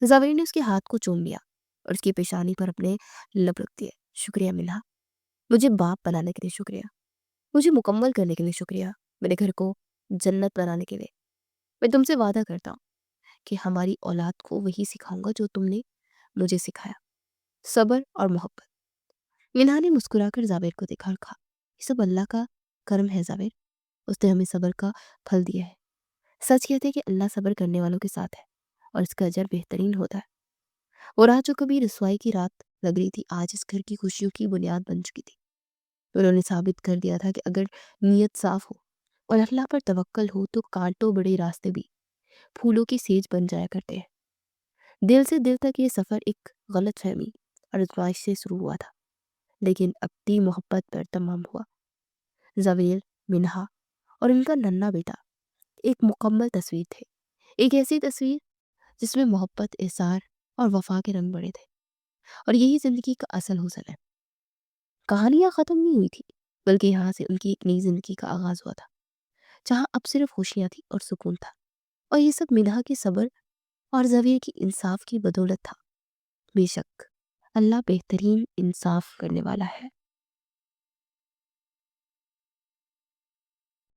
زوین نے اس کے ہاتھ کو چوم لیا اور اس کی پیشانی پر اپنے لب رکھ دیے۔ شکریہ منہا، مجھے باپ بنانے کے لیے شکریہ، مجھے مکمل کرنے کے لیے شکریہ، میرے گھر کو جنت بنانے کے لیے۔ میں تم سے وعدہ کرتا ہوں کہ ہماری اولاد کو وہی سکھاؤں گا جو تم نے مجھے سکھایا، صبر اور محبت۔ منہا نے مسکرا کر زابیر کو دیکھا اور کہا، یہ سب اللہ کا کرم ہے زابیر، اس نے ہمیں صبر کا پھل دیا ہے۔ سچ کہتے ہیں کہ اللہ صبر کرنے والوں کے ساتھ ہے اور اس کا اجر بہترین ہوتا ہے۔ وہ رات جو کبھی رسوائی کی رات لگ رہی تھی آج اس گھر کی خوشیوں کی بنیاد بن چکی تھی۔ انہوں نے ثابت کر دیا تھا کہ اگر نیت صاف ہو اور اللہ پر توکل ہو تو کانٹوں بڑے راستے بھی پھولوں کی سیج بن جایا کرتے ہیں۔ دل سے دل تک یہ سفر ایک غلط فہمی اور ازمائش سے شروع ہوا تھا، لیکن اپنی محبت پر تمام ہوا۔ زویل، منہا اور ان کا ننھا بیٹا ایک مکمل تصویر تھے، ایک ایسی تصویر جس میں محبت، احسان اور وفا کے رنگ بڑے تھے، اور یہی زندگی کا اصل حسن ہے۔ کہانیاں ختم نہیں ہوئی تھی، بلکہ یہاں سے ان کی ایک نئی زندگی کا آغاز ہوا تھا، جہاں اب صرف خوشیاں تھی اور سکون تھا، اور یہ سب منہا کے صبر اور زویر کی انصاف کی بدولت تھا۔ بے شک اللہ بہترین انصاف کرنے والا ہے۔